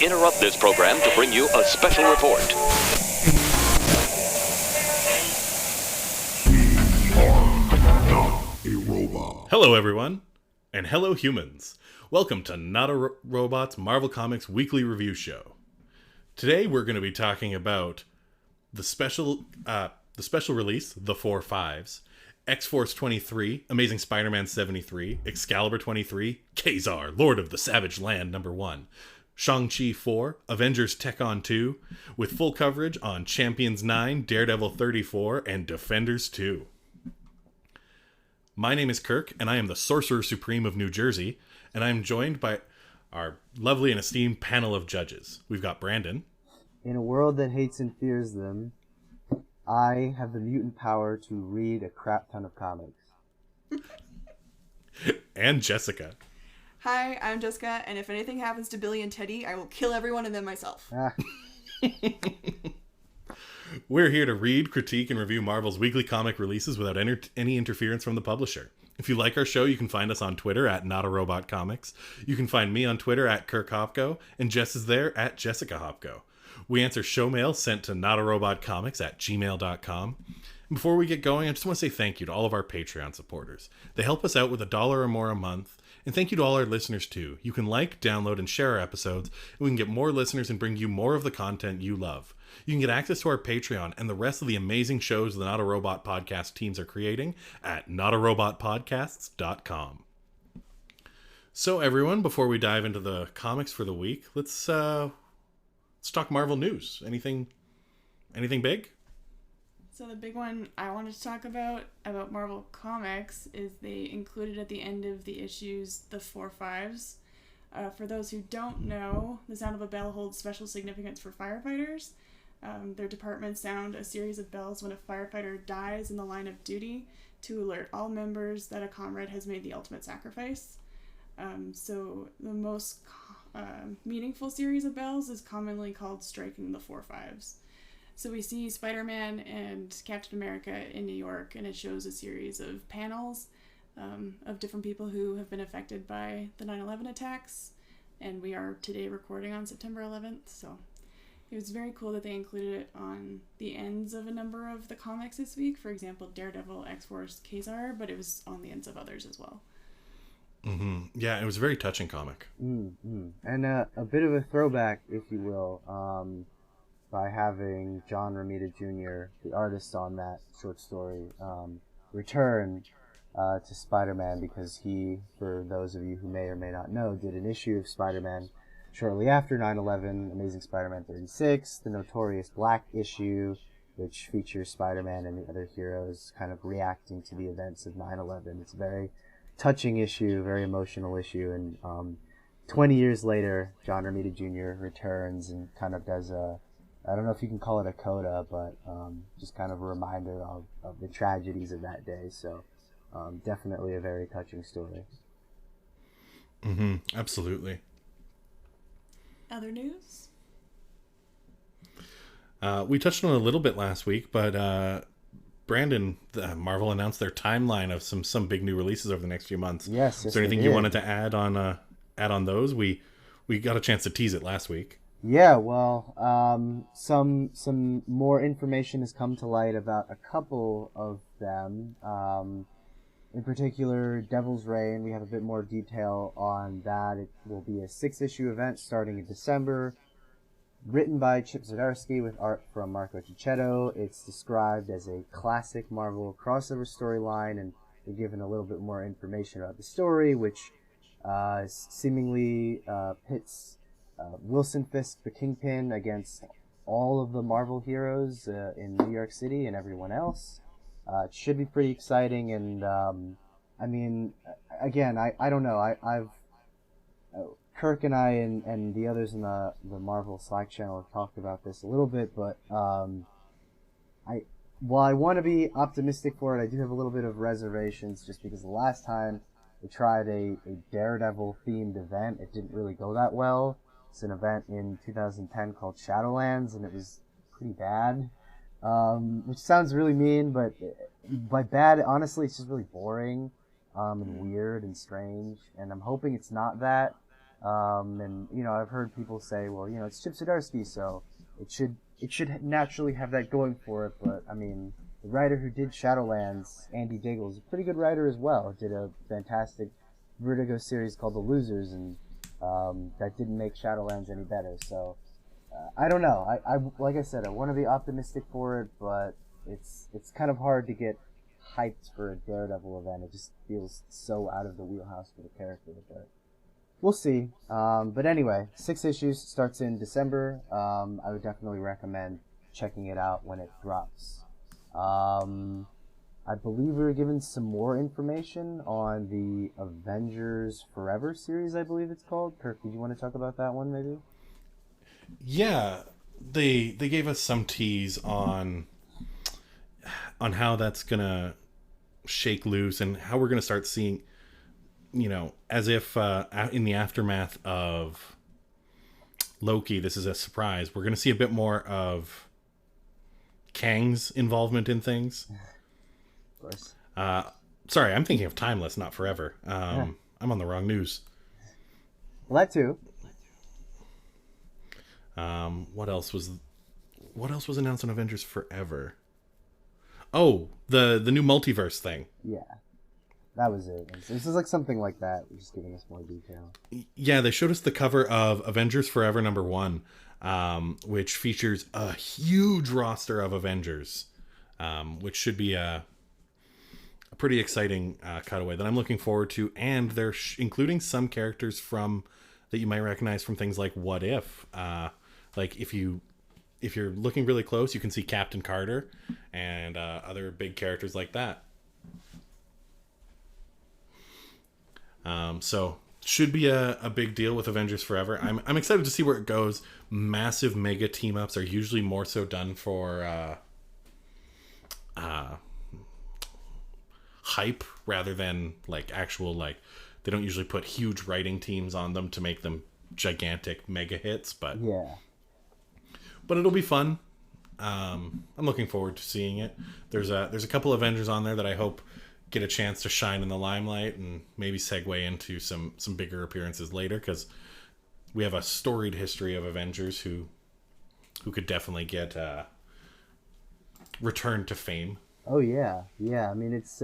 interrupt this program to bring you a special report. Hello, everyone, and hello, humans. Welcome to Not a Robot's Marvel Comics Weekly Review Show. Today, we're going to be talking about the special release, The 4/5s, X-Force 23, Amazing Spider-Man 73, Excalibur 23, Kazar, Lord of the Savage Land #1, Shang-Chi 4, Avengers Tech-On 2, with full coverage on Champions 9, Daredevil 34, and Defenders 2. My name is Kirk, and I am the Sorcerer Supreme of New Jersey, and I am joined by our lovely and esteemed panel of judges. We've got Brandon. In a world that hates and fears them, I have the mutant power to read a crap ton of comics. And Jessica. Hi, I'm Jessica, and if anything happens to Billy and Teddy, I will kill everyone and then myself. We're here to read, critique, and review Marvel's weekly comic releases without any interference from the publisher. If you like our show, you can find us on Twitter at NotARobotComics. You can find me on Twitter at Kirk Hopko, and Jess is there at Jessica Hopko. We answer show mail sent to notarobotcomics@gmail.com. And before we get going, I just want to say thank you to all of our Patreon supporters. They help us out with $1 or more a month. And thank you to all our listeners, too. You can like, download, and share our episodes, and we can get more listeners and bring you more of the content you love. You can get access to our Patreon and the rest of the amazing shows the Not a Robot podcast teams are creating at notarobotpodcasts.com. So, everyone, before we dive into the comics for the week, let's talk Marvel news. Anything big? So the big one I wanted to talk about Marvel Comics is they included at the end of the issues the 4/5s. For those who don't know, the sound of a bell holds special significance for firefighters. Their departments sound a series of bells when a firefighter dies in the line of duty to alert all members that a comrade has made the ultimate sacrifice. So the most meaningful series of bells is commonly called striking the 4/5s. So we see Spider-Man and Captain America in New York, and it shows a series of panels of different people who have been affected by the 9/11 attacks, and we are today recording on September 11th, so it was very cool that they included it on the ends of a number of the comics this week. For example, Daredevil, X-Force, Kazar, but it was on the ends of others as well. Mm-hmm. Yeah, it was a very touching comic. Mm-hmm. And a bit of a throwback, if you will, by having John Romita Jr., the artist on that short story, return to Spider-Man, because he, for those of you who may or may not know, did an issue of Spider-Man shortly after 9/11, Amazing Spider-Man 36, the Notorious Black issue, which features Spider-Man and the other heroes kind of reacting to the events of 9/11. It's a very touching issue, very emotional issue, and 20 years later, John Romita Jr. returns and kind of does I don't know if you can call it a coda, but just kind of a reminder of the tragedies of that day. So definitely a very touching story. Mm-hmm. Absolutely. Other news? We touched on it a little bit last week, but Brandon, Marvel announced their timeline of some big new releases over the next few months. Yes. Is there anything you wanted to add on those? We got a chance to tease it last week. Yeah, well, some more information has come to light about a couple of them. In particular, Devil's Reign, we have a bit more detail on that. It will be a 6-issue event starting in December, written by Chip Zdarsky with art from Marco Cicchetto. It's described as a classic Marvel crossover storyline, and we're given a little bit more information about the story, which seemingly pits Wilson Fisk, the Kingpin, against all of the Marvel heroes in New York City and everyone else. It should be pretty exciting, and I mean, again, I don't know. I've Kirk and I and the others in the Marvel Slack channel have talked about this a little bit, but while I want to be optimistic for it, I do have a little bit of reservations, just because the last time we tried a Daredevil themed event, it didn't really go that well. It's an event in 2010 called Shadowlands, and it was pretty bad. Which sounds really mean, but by bad, honestly, it's just really boring and weird and strange. And I'm hoping it's not that. And I've heard people say, well, it's Chip Zdarsky, so it should naturally have that going for it. But I mean, the writer who did Shadowlands, Andy Diggle, is a pretty good writer as well. Did a fantastic Vertigo series called The Losers, and that didn't make Shadowlands any better. So I don't know. I like I said, I want to be optimistic for it, but it's kind of hard to get hyped for a Daredevil event. It just feels so out of the wheelhouse for the character. But we'll see. But anyway, 6 issues, starts in December. I would definitely recommend checking it out when it drops. I believe we were given some more information on the Avengers Forever series, I believe it's called. Kirk, did you want to talk about that one, maybe? Yeah, they gave us some tease on how that's gonna shake loose and how we're gonna start seeing, as if in the aftermath of Loki, this is a surprise. We're gonna see a bit more of Kang's involvement in things. Of course. Sorry, I'm thinking of Timeless, not Forever. I'm on the wrong news. Well, that too. What else was announced on Avengers Forever? Oh, the new multiverse thing. Yeah, that was it. This is like something like that. Just giving us more detail. Yeah, they showed us the cover of Avengers Forever #1, which features a huge roster of Avengers, which should be a pretty exciting cutaway that I'm looking forward to. And they're including some characters that you might recognize from things like What If. Like if you're looking really close, you can see Captain Carter and other big characters like that. So should be a big deal with Avengers Forever. I'm excited to see where it goes. Massive mega team ups are usually more so done for hype rather than like actual, like, they don't usually put huge writing teams on them to make them gigantic mega hits, but it'll be fun. I'm looking forward to seeing it. There's a couple Avengers on there that I hope get a chance to shine in the limelight and maybe segue into some bigger appearances later, because we have a storied history of Avengers who could definitely get returned to fame. Oh yeah. I mean, it's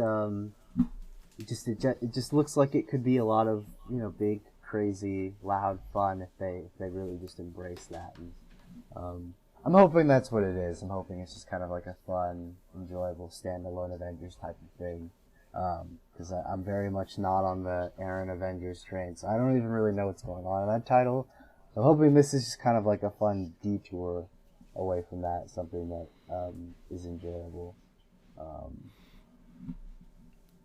it just looks like it could be a lot of big, crazy, loud fun if they really just embrace that. And I'm hoping that's what it is. I'm hoping it's just kind of like a fun, enjoyable standalone Avengers type of thing. Because I'm very much not on the Aaron Avengers train, so I don't even really know what's going on in that title. So I'm hoping this is just kind of like a fun detour away from that, something that is enjoyable.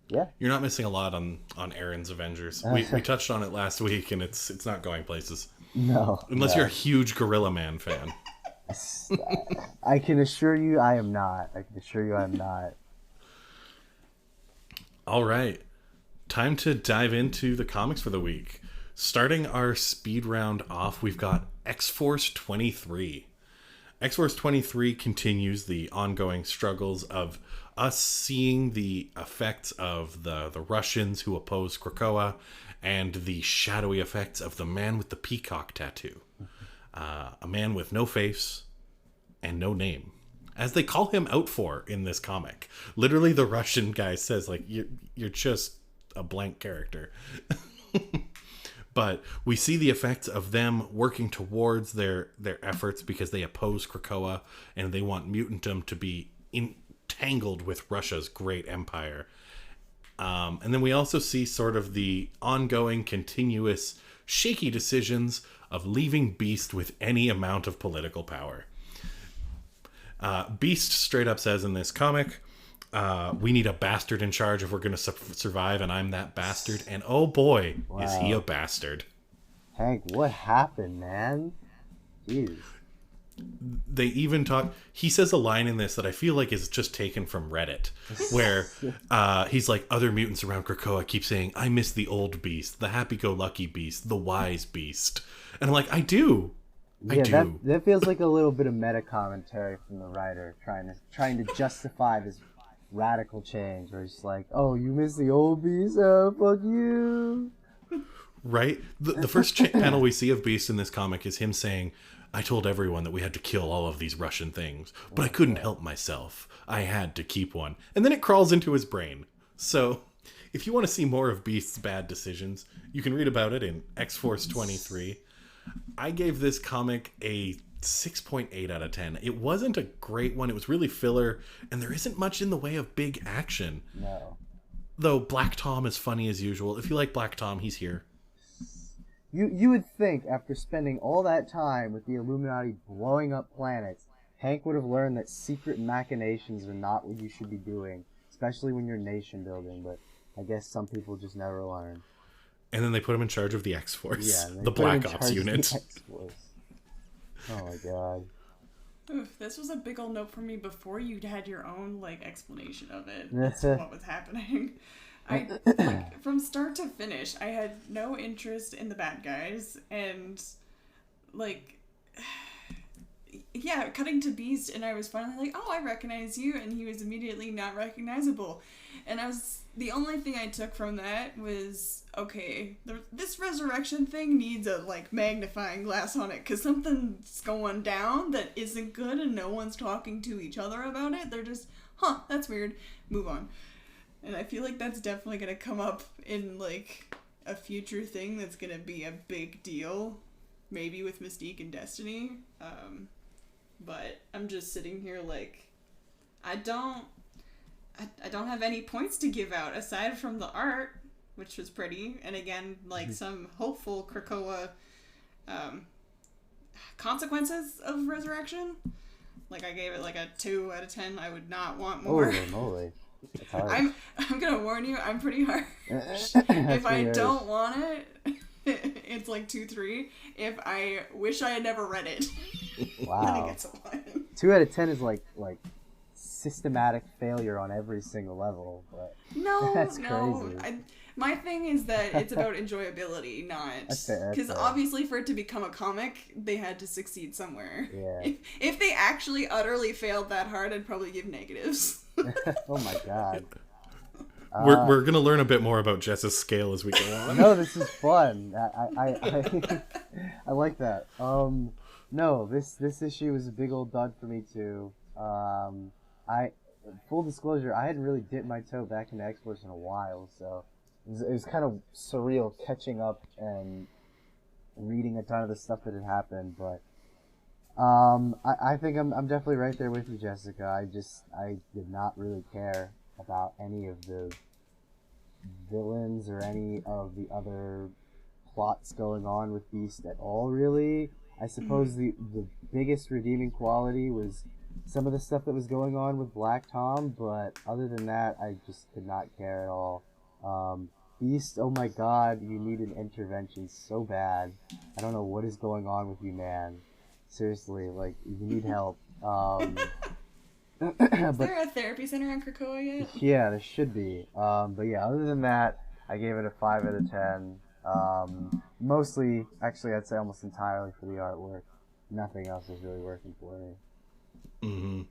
Yeah. You're not missing a lot on Aaron's Avengers. We touched on it last week, and it's not going places. No. Unless you're a huge Gorilla Man fan. I can assure you I am not. All right. Time to dive into the comics for the week. Starting our speed round off, we've got X-Force 23. X-Force 23 continues the ongoing struggles of us seeing the effects of the Russians who oppose Krakoa and the shadowy effects of the man with the peacock tattoo. A man with no face and no name, as they call him out for in this comic. Literally, the Russian guy says, like, you're just a blank character. But we see the effects of them working towards their efforts because they oppose Krakoa and they want mutantum to be entangled with Russia's great empire. And then we also see sort of the ongoing, continuous, shaky decisions of leaving Beast with any amount of political power. Beast straight up says in this comic, we need a bastard in charge if we're going to survive, and I'm that bastard. And oh boy, wow. Is he a bastard. Hank, what happened, man? Jeez. They even talk... He says a line in this that I feel like is just taken from Reddit, where he's like, other mutants around Krakoa keep saying, I miss the old Beast, the happy-go-lucky Beast, the wise Beast. And I'm like, I do. I do. That feels like a little bit of meta commentary from the writer trying to justify this radical change, where he's like, oh, you miss the old Beast? Oh, fuck you. Right? The first panel we see of Beast in this comic is him saying, I told everyone that we had to kill all of these Russian things, but I couldn't help myself. I had to keep one. And then it crawls into his brain. So, if you want to see more of Beast's bad decisions, you can read about it in X-Force 23. I gave this comic a 6.8 out of 10. It wasn't a great one. It was really filler, and there isn't much in the way of big action. No. Though Black Tom is funny as usual. If you like Black Tom, he's here. You would think after spending all that time with the Illuminati blowing up planets, Hank would have learned that secret machinations are not what you should be doing, especially when you're nation building, but I guess some people just never learn. And then they put him in charge of the X-Force, Yeah, the Black Ops unit. Oh my god. Oof, this was a big old note for me before you had your own explanation of it. That's what was happening. From start to finish, I had no interest in the bad guys, and cutting to Beast, and I was finally like, oh, I recognize you, and he was immediately not recognizable. And the only thing I took from that was, okay, this resurrection thing needs a magnifying glass on it, because something's going down that isn't good, and no one's talking to each other about it. They're just, that's weird, move on. And I feel like that's definitely going to come up in a future thing that's going to be a big deal, maybe with Mystique and Destiny. But I'm just sitting here I don't have any points to give out aside from the art, which was pretty, and again some hopeful Krakoa consequences of resurrection. I gave it a 2 out of 10. I would not want more. Holy moly. I'm gonna warn you, I'm pretty harsh. If I don't want it, it's 2-3. If I wish I had never read it, wow. Then it gets a 1. 2 out of 10 is like systematic failure on every single level. But that's crazy. My thing is that it's about enjoyability, not because obviously for it to become a comic, they had to succeed somewhere. Yeah. If they actually utterly failed that hard, I'd probably give negatives. Oh my god. We're gonna learn a bit more about Jess's scale as we go on. No, this is fun. I like that. No, this issue was a big old dud for me too. Full disclosure, I hadn't really dipped my toe back into X-Force in a while, so it was kind of surreal catching up and reading a ton of the stuff that had happened. But I think I'm definitely right there with you, Jessica. I did not really care about any of the villains or any of the other plots going on with Beast at all, really. I suppose the biggest redeeming quality was some of the stuff that was going on with Black Tom, but other than that, I just did not care at all. Beast, oh my god, you need an intervention so bad. I don't know what is going on with you, man. Seriously, you need help. Is there a therapy center on Krakoa yet? Yeah, there should be. But yeah, other than that, I gave it a 5 out of 10. Mostly, actually, I'd say almost entirely for the artwork. Nothing else is really working for me. Mm-hmm.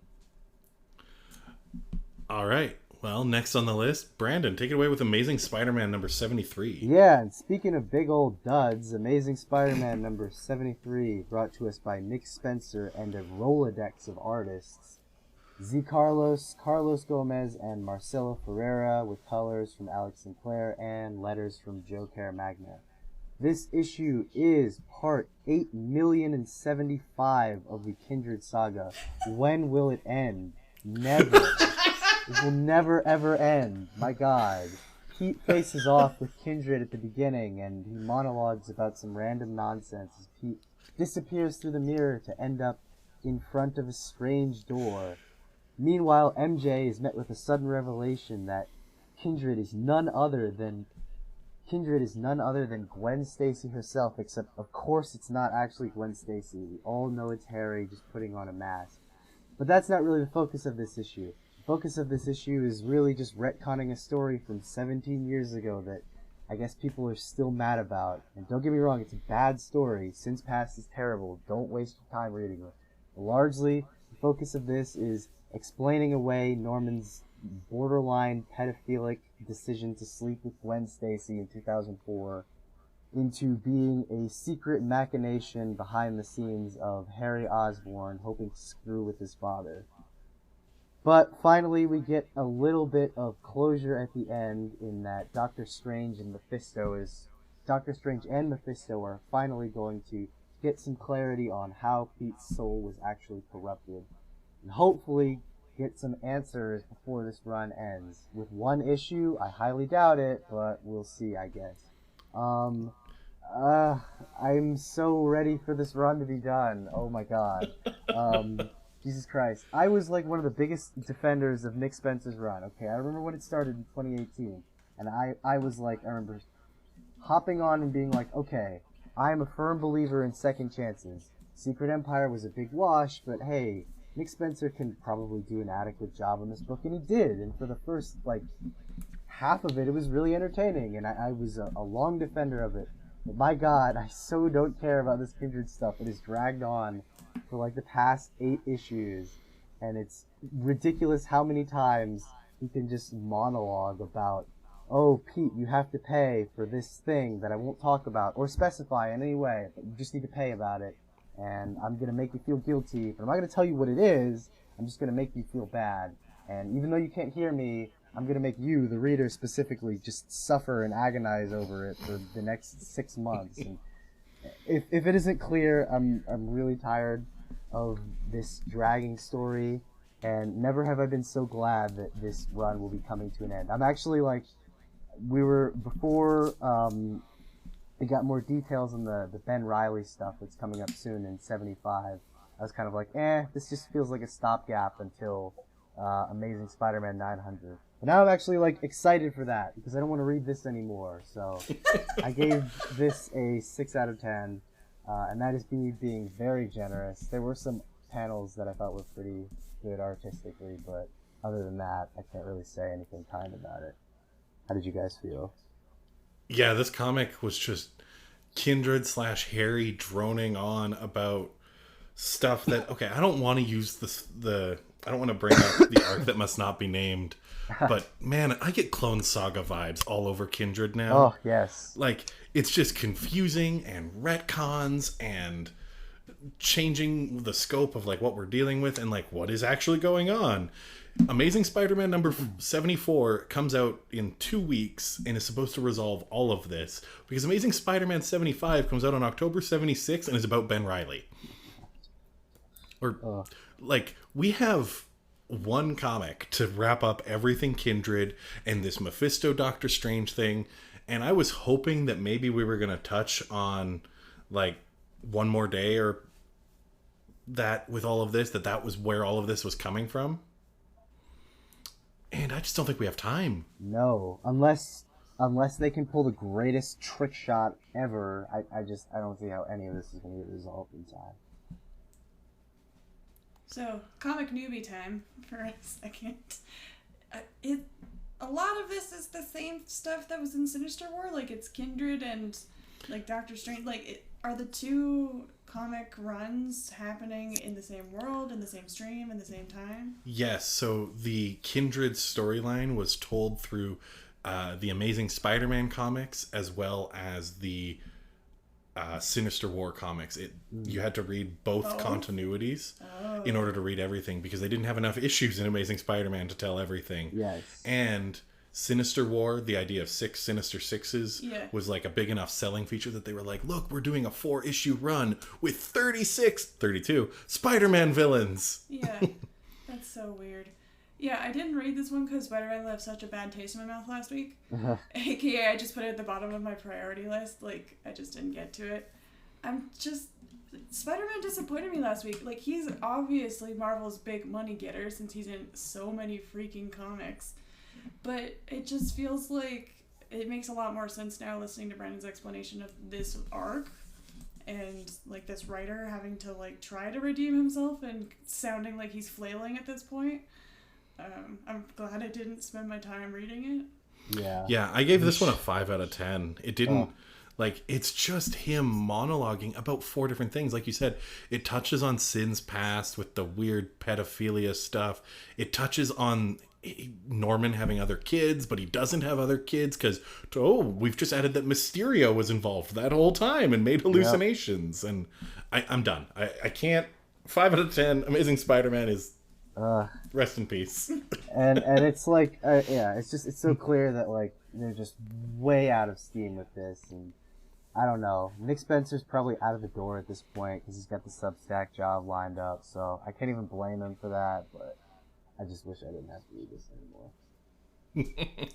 All right. Well, next on the list, Brandon, take it away with Amazing Spider-Man number 73. Yeah, and speaking of big old duds, Amazing Spider-Man number 73, brought to us by Nick Spencer and a Rolodex of artists. Z. Carlos, Carlos Gomez, and Marcelo Ferreira, with colors from Alex Sinclair and letters from Joe Caramagna. This issue is part 8,075,000 of the Kindred saga. When will it end? Never. It will never ever end. My god. Pete faces off with Kindred at the beginning, and he monologues about some random nonsense as Pete disappears through the mirror to end up in front of a strange door. Meanwhile, MJ is met with a sudden revelation that Kindred is none other than Gwen Stacy herself, except of course it's not actually Gwen Stacy. We all know it's Harry just putting on a mask. But that's not really the focus of this issue. The focus of this issue is really just retconning a story from 17 years ago that I guess people are still mad about. And don't get me wrong, it's a bad story. Sin's Past is terrible. Don't waste your time reading it. But largely, the focus of this is explaining away Norman's borderline pedophilic decision to sleep with Gwen Stacy in 2004, into being a secret machination behind the scenes of Harry Osborn hoping to screw with his father. But finally we get a little bit of closure at the end in that Doctor Strange and Mephisto are finally going to get some clarity on how Pete's soul was actually corrupted. And hopefully get some answers before this run ends. With one issue, I highly doubt it, but we'll see, I guess. I'm so ready for this run to be done. Oh my god. Jesus Christ. I was like one of the biggest defenders of Nick Spencer's run. Okay, I remember when it started in 2018. And I was like, I remember hopping on and being like, okay, I am a firm believer in second chances. Secret Empire was a big wash, but hey, Nick Spencer can probably do an adequate job on this book, and he did. And for the first, half of it, it was really entertaining, and I was a long defender of it. But my god, I so don't care about this Kindred stuff. It is dragged on for, the past 8 issues, and it's ridiculous how many times he can just monologue about, oh, Pete, you have to pay for this thing that I won't talk about, or specify in any way, but you just need to pay about it. And I'm going to make you feel guilty, but I'm not going to tell you what it is. I'm just going to make you feel bad. And even though you can't hear me, I'm going to make you, the reader specifically, just suffer and agonize over it for the next 6 months. And if it isn't clear, I'm really tired of this dragging story. And never have I been so glad that this run will be coming to an end. I'm actually before we got more details on the Ben Reilly stuff that's coming up soon in 75. I was kind of like, this just feels like a stopgap until Amazing Spider-Man 900. But now I'm actually excited for that because I don't want to read this anymore. So I gave this a 6 out of 10, and that is me being very generous. There were some panels that I thought were pretty good artistically, but other than that, I can't really say anything kind about it. How did you guys feel? Yeah, this comic was just Kindred / Harry droning on about stuff that, okay, I don't want to use I don't want to bring up the arc that must not be named, but man, I get Clone Saga vibes all over Kindred now. Oh, yes. It's just confusing and retcons and changing the scope of what we're dealing with and what is actually going on. Amazing Spider-Man number 74 comes out in 2 weeks and is supposed to resolve all of this because Amazing Spider-Man 75 comes out on October 76 and is about Ben Reilly. We have one comic to wrap up everything Kindred and this Mephisto Doctor Strange thing, and I was hoping that maybe we were going to touch on One More Day or that with all of this, that was where all of this was coming from. And I just don't think we have time. No, unless they can pull the greatest trick shot ever, I don't see how any of this is going to get resolved in time. So, comic newbie time for a second. A lot of this is the same stuff that was in Sinister War. It's Kindred and Doctor Strange. Are the two comic runs happening in the same world, in the same stream, in the same time? Yes, so the Kindred storyline was told through the Amazing Spider-Man comics as well as the Sinister War comics. You had to read both continuities in order to read everything because they didn't have enough issues in Amazing Spider-Man to tell everything. Yes. And Sinister War, the idea of 6 Sinister Sixes, was a big enough selling feature that they were like, look, we're doing a 4-issue run with 32 Spider-Man villains. Yeah, that's so weird. Yeah, I didn't read this one because Spider-Man left such a bad taste in my mouth last week. AKA, I just put it at the bottom of my priority list. I just didn't get to it. Spider-Man disappointed me last week. He's obviously Marvel's big money getter since he's in so many freaking comics. But it just feels like it makes a lot more sense now listening to Brandon's explanation of this arc and this writer having to try to redeem himself and sounding like he's flailing at this point. I'm glad I didn't spend my time reading it. Yeah, I gave this one a 5 out of 10. It didn't it's just him monologuing about 4 different things. Like you said, it touches on Sin's past with the weird pedophilia stuff. It touches on Norman having other kids, but he doesn't have other kids because, we've just added that Mysterio was involved that whole time and made hallucinations. And I'm done. I can't. 5 out of 10. Amazing Spider-Man is rest in peace. and it's like, it's so clear that like they're just way out of steam with this, and I don't know. Nick Spencer's probably out of the door at this point because he's got the Substack job lined up, so I can't even blame him for that, but I just wish I didn't have to read this anymore.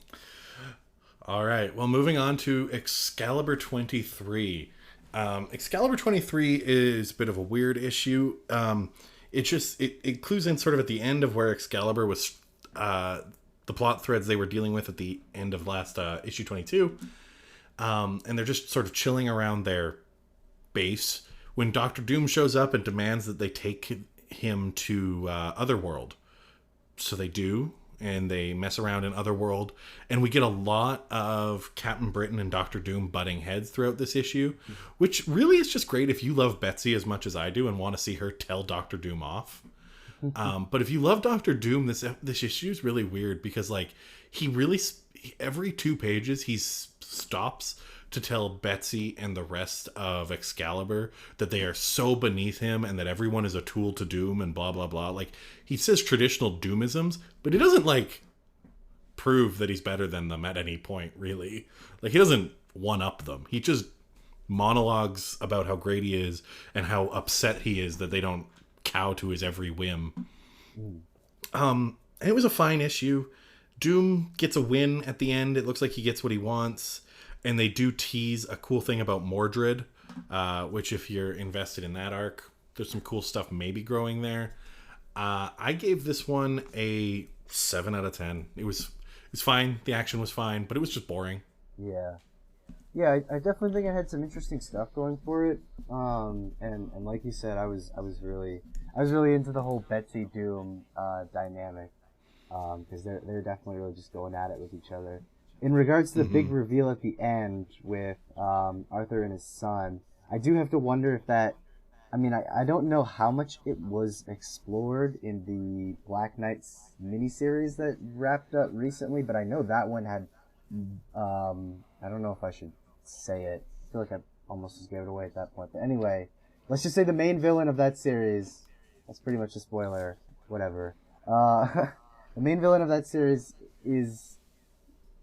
All right. Well, moving on to Excalibur 23. Excalibur 23 is a bit of a weird issue. It clues in sort of at the end of where Excalibur was, the plot threads they were dealing with at the end of last issue 22. And they're just sort of chilling around their base when Doctor Doom shows up and demands that they take him to Otherworld. So they do, and they mess around in Otherworld, and we get a lot of Captain Britain and Doctor Doom butting heads throughout this issue, which really is just great if you love Betsy as much as I do and want to see her tell Doctor Doom off. But if you love Doctor Doom, this issue is really weird because like he really every 2 pages he stops to tell Betsy and the rest of Excalibur that they are so beneath him and that everyone is a tool to Doom and blah, blah, blah. Like, he says traditional Doomisms, but he doesn't, like, prove that he's better than them at any point, really. Like, he doesn't one-up them. He just monologues about how great he is and how upset he is that they don't cow to his every whim. And it was a fine issue. Doom gets a win at the end. It looks like he gets what he wants. And they do tease a cool thing about Mordred, which if you're invested in that arc, there's some cool stuff maybe growing there. I gave this one a 7 out of 10. It was fine. The action was fine, but it was just boring. Yeah, I definitely think it had some interesting stuff going for it. And like you said, I was really into the whole Betsy Doom dynamic, because they're definitely really just going at it with each other. In regards to the big reveal at the end with Arthur and his son, I do have to wonder if that... I mean, I don't know how much it was explored in the Black Knight's miniseries that wrapped up recently, but I know that one had... I don't know if I should say it. I feel like I almost just gave it away at that point. But anyway, let's just say the main villain of that series... That's pretty much a spoiler. Whatever. The main villain of that series is...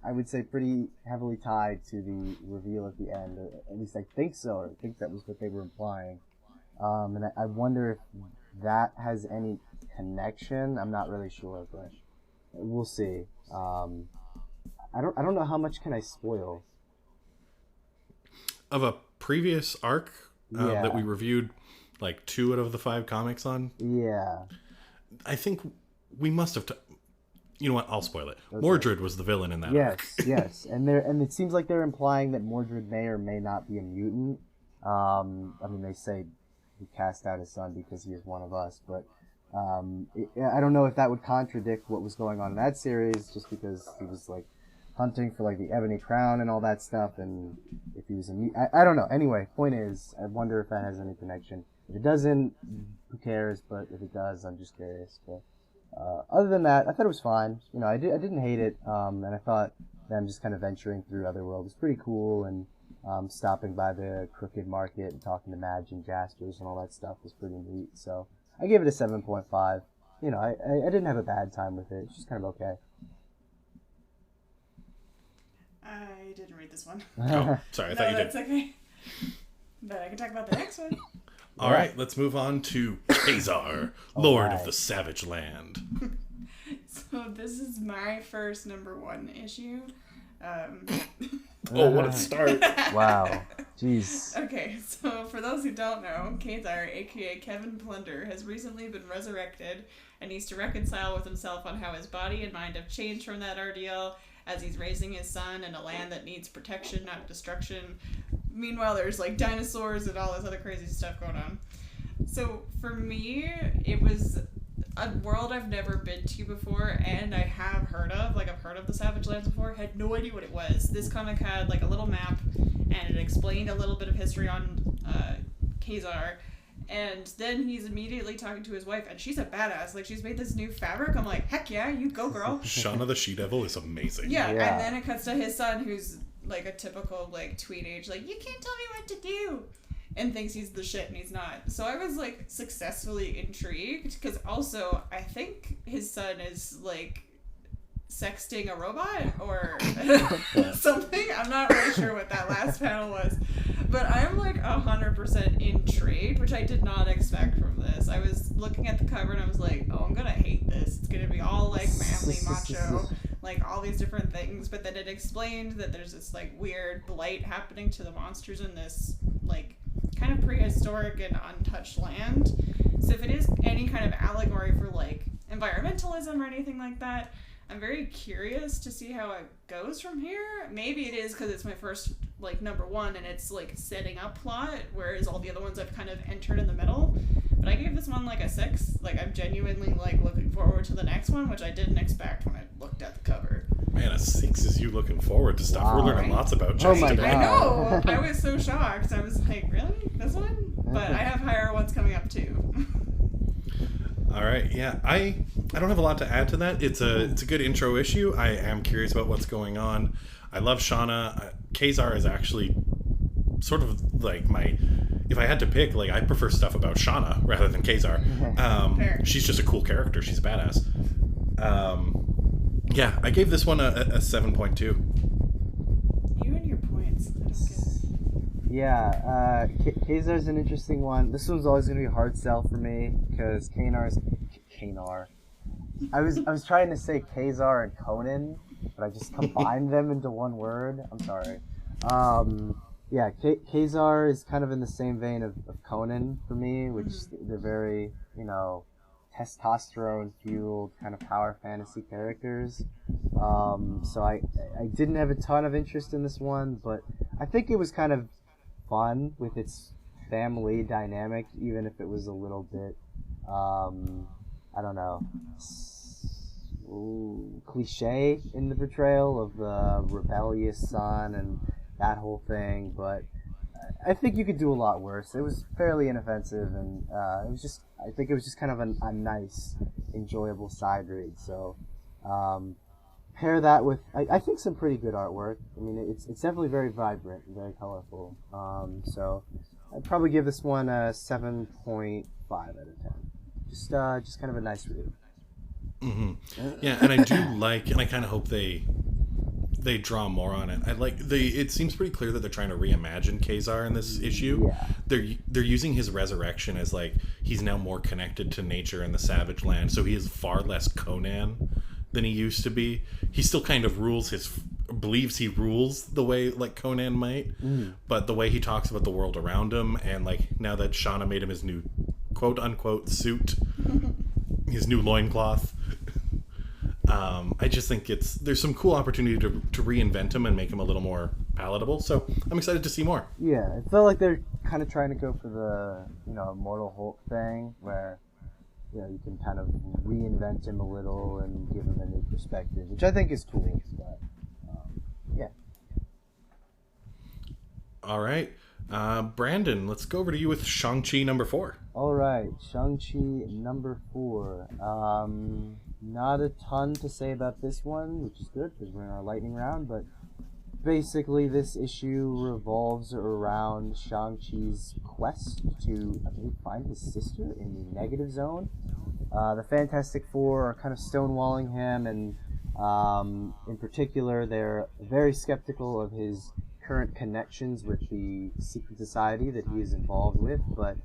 I would say pretty heavily tied to the reveal at the end. Or at least I think so. Or I think that was what they were implying. And I wonder if that has any connection. I'm not really sure, but we'll see. I don't know how much can I spoil. Of a previous arc that we reviewed, like 2 out of the 5 comics on. Yeah. I think we must have... You know what? I'll spoil it. Okay. Mordred was the villain in that arc. Yes. And it seems like they're implying that Mordred may or may not be a mutant. I mean, they say he cast out his son because he is one of us, but I don't know if that would contradict what was going on in that series, just because he was like hunting for like the Ebony Crown and all that stuff, and if he was a mutant, I don't know. Anyway, point is, I wonder if that has any connection. If it doesn't, who cares? But if it does, I'm just curious. But other than that, I thought it was fine. You know, I didn't hate it, and I thought them just kind of venturing through Otherworld was pretty cool, and stopping by the Crooked Market and talking to Madge and Jaspers and all that stuff was pretty neat. So I gave it a 7.5. You know, I didn't have a bad time with it. It's just kind of okay. I didn't read this one. Oh, sorry, I thought you did. That's okay. But I can talk about the next one. All right, let's move on to Khazar, Lord of the Savage Land. So this is my first #1 issue. Oh, what a start. Wow. Jeez. Okay, so for those who don't know, Khazar, aka Kevin Plunder, has recently been resurrected and needs to reconcile with himself on how his body and mind have changed from that ordeal as he's raising his son in a land that needs protection, not destruction. Meanwhile, there's like dinosaurs and all this other crazy stuff going on. So for me, it was a world I've never been to before, and I have heard of. Like, I've heard of the Savage Lands before, had no idea what it was. This comic had like a little map, and it explained a little bit of history on Khazar, And then he's immediately talking to his wife, and she's a badass. Like, she's made this new fabric. I'm like, heck yeah, you go, girl. Shauna the She-Devil is amazing. Yeah, and then it cuts to his son, who's like a typical like tween age, like, you can't tell me what to do, and thinks he's the shit, and he's not. So I was like successfully intrigued, because also I think his son is like sexting a robot or something. I'm not really sure what that last panel was, but I'm like 100% intrigued, which I did not expect from this. I was looking at the cover and I was like, oh, I'm gonna hate this. It's gonna be all like manly macho, like all these different things. But then it explained that there's this like weird blight happening to the monsters in this like kind of prehistoric and untouched land. So if it is any kind of allegory for like environmentalism or anything like that, I'm very curious to see how it goes from here. Maybe it is because it's my first like number one and it's like setting up plot, whereas all the other ones I've kind of entered in the middle. But I gave this one like a 6. Like, I'm genuinely like looking forward to the next one, which I didn't expect when I looked at the cover. Man, a 6 is you looking forward to stuff. We're learning lots about Shang my today. God. I know. I was so shocked. I was like, really? This one? But I have higher ones coming up too. All right, yeah, I don't have a lot to add to that. It's a good intro issue. I am curious about what's going on. I love Shauna. Kazar is actually sort of like my. If I had to pick, like, I prefer stuff about Shauna rather than Kazar. She's just a cool character. She's a badass. Yeah, I gave this one a 7.2. You and your points. I don't get it. Yeah, Kazar's an interesting one. This one's always going to be a hard sell for me because Kanar. I was trying to say Kazar and Conan, but I just combined them into one word. I'm sorry. Yeah, Kazar is kind of in the same vein of Conan for me, which they're very, testosterone-fueled kind of power fantasy characters. So I didn't have a ton of interest in this one, but I think it was kind of fun with its family dynamic, even if it was a little bit, I don't know, cliche in the portrayal of the rebellious son and that whole thing, but I think you could do a lot worse. It was fairly inoffensive, and I think it was just kind of a nice, enjoyable side read. So pair that with, I think, some pretty good artwork. I mean, it's definitely very vibrant and very colorful. So I'd probably give this one a 7.5 out of 10. Just kind of a nice read. Mm-hmm. Yeah, and I do like, and I kind of hope they draw more on it. It seems pretty clear that they're trying to reimagine Kazar in this issue. Yeah. They're using his resurrection as like he's now more connected to nature and the savage land, so he is far less Conan than he used to be. He still kind of believes he rules the way like Conan might, but the way he talks about the world around him, and like now that Shauna made him his new quote unquote suit, his new loincloth. I just think there's some cool opportunity to reinvent him and make him a little more palatable. So I'm excited to see more. Yeah, it felt like they're kind of trying to go for the Immortal Hulk thing, where you can kind of reinvent him a little and give him a new perspective, which I think is cool. But yeah. All right, Brandon, let's go over to you with Shang-Chi number 4. All right, Shang-Chi number 4. Not a ton to say about this one, which is good because we're in our lightning round, but basically this issue revolves around Shang-Chi's quest to, I believe, find his sister in the negative zone. The Fantastic Four are kind of stonewalling him, and in particular they're very skeptical of his current connections with the secret society that he is involved with, but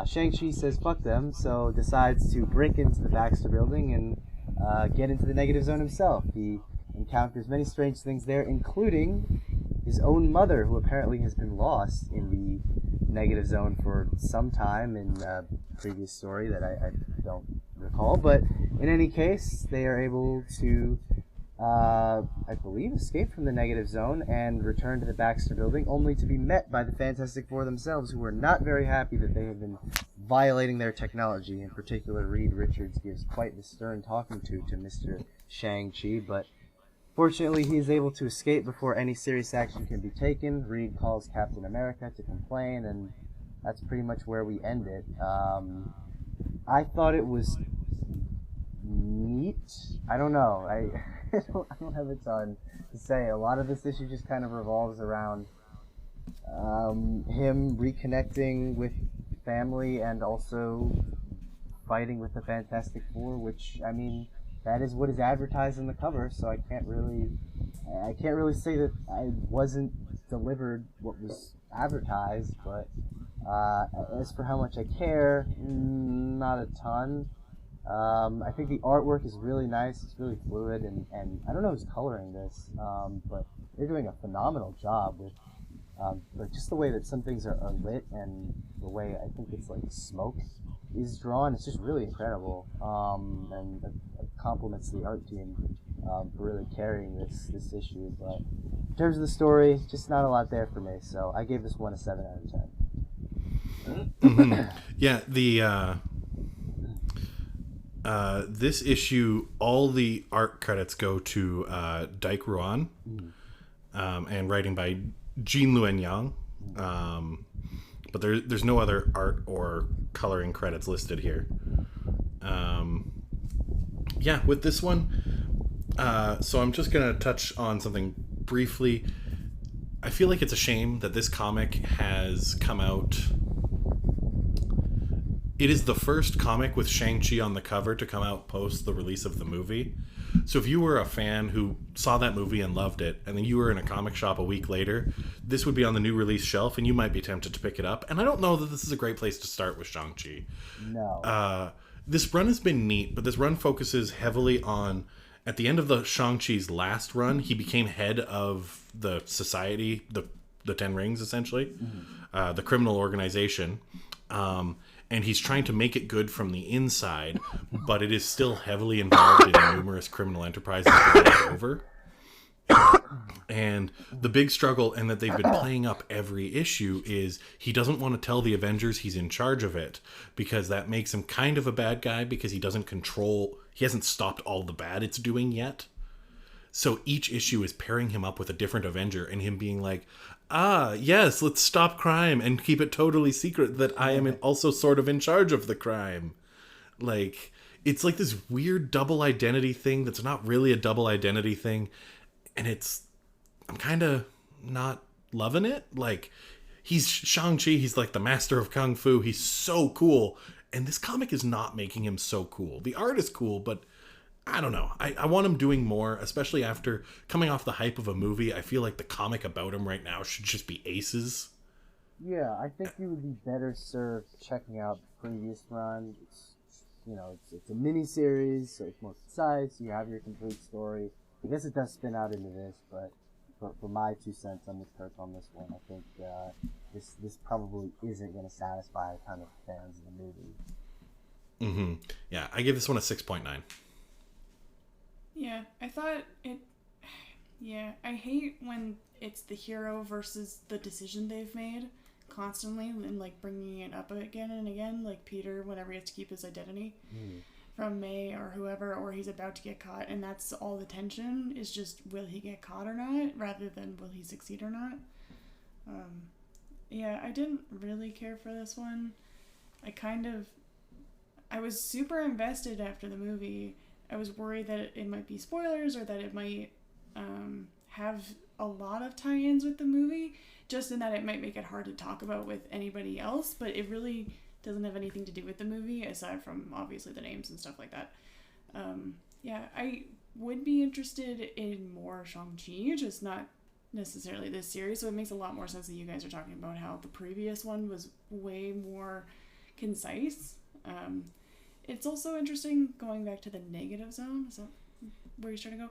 Shang-Chi says fuck them, so decides to break into the Baxter building and get into the negative zone himself. He encounters many strange things there, including his own mother, who apparently has been lost in the negative zone for some time in a previous story that I don't recall. But in any case, they are able to, I believe, escape from the negative zone and return to the Baxter building, only to be met by the Fantastic Four themselves, who are not very happy that they have been violating their technology. In particular, Reed Richards gives quite the stern talking to Mr. Shang-Chi, but fortunately he is able to escape before any serious action can be taken. Reed calls Captain America to complain, and that's pretty much where we end it. I thought it was neat. I don't know. I don't have a ton to say. A lot of this issue just kind of revolves around him reconnecting with family and also fighting with the Fantastic Four, which, I mean, that is what is advertised in the cover, so I can't really say that I wasn't delivered what was advertised, but as for how much I care, not a ton. I think the artwork is really nice, it's really fluid, and I don't know who's coloring this, but they're doing a phenomenal job with just the way that some things are lit, and the way I think it's like smoke is drawn. It's just really incredible, and it compliments the art team for really carrying this issue. But in terms of the story, just not a lot there for me, so I gave this one a 7 out of 10. Mm-hmm. Yeah, this issue, all the art credits go to Dike Ruan, and writing by Jean Luen Yang, but there's no other art or coloring credits listed here. Yeah, with this one, so I'm just gonna touch on something briefly. I feel like it's a shame that this comic has come out. It is the first comic with Shang-Chi on the cover to come out post the release of the movie. So if you were a fan who saw that movie and loved it, and then you were in a comic shop a week later, this would be on the new release shelf, and you might be tempted to pick it up. And I don't know that this is a great place to start with Shang-Chi. No. This run has been neat, but this run focuses heavily on... At the end of the Shang-Chi's last run, he became head of the society, the Ten Rings, essentially, the criminal organization. And he's trying to make it good from the inside, but it is still heavily involved in numerous criminal enterprises the world over. And the big struggle, and that they've been playing up every issue, is he doesn't want to tell the Avengers he's in charge of it, because that makes him kind of a bad guy, because he hasn't stopped all the bad it's doing yet. So each issue is pairing him up with a different Avenger, and him being like, yes, let's stop crime and keep it totally secret that I am also sort of in charge of the crime. Like, it's like this weird double identity thing that's not really a double identity thing. And I'm kind of not loving it. Like, he's Shang-Chi, he's like the master of Kung Fu. He's so cool. And this comic is not making him so cool. The art is cool, but I don't know. I want him doing more, especially after coming off the hype of a movie. I feel like the comic about him right now should just be aces. Yeah, I think you would be better served checking out the previous run. It's a mini-series, so it's more concise. You have your complete story. I guess it does spin out into this, but for my 2 cents, I'm with Kirk on this one. I think this probably isn't going to satisfy a ton of fans of the movie. Mm-hmm. Yeah, I give this one a 6.9. Yeah, I thought it... Yeah, I hate when it's the hero versus the decision they've made constantly, and like bringing it up again and again, like Peter whenever he has to keep his identity from May or whoever, or he's about to get caught, and that's all the tension is just will he get caught or not, rather than will he succeed or not. Yeah, I didn't really care for this one. I was super invested after the movie. I was worried that it might be spoilers, or that it might have a lot of tie-ins with the movie, just in that it might make it hard to talk about with anybody else, but it really doesn't have anything to do with the movie, aside from obviously the names and stuff like that. Yeah, I would be interested in more Shang-Chi, just not necessarily this series, so it makes a lot more sense that you guys are talking about how the previous one was way more concise. It's also interesting going back to the negative zone. Is that where you're trying to go?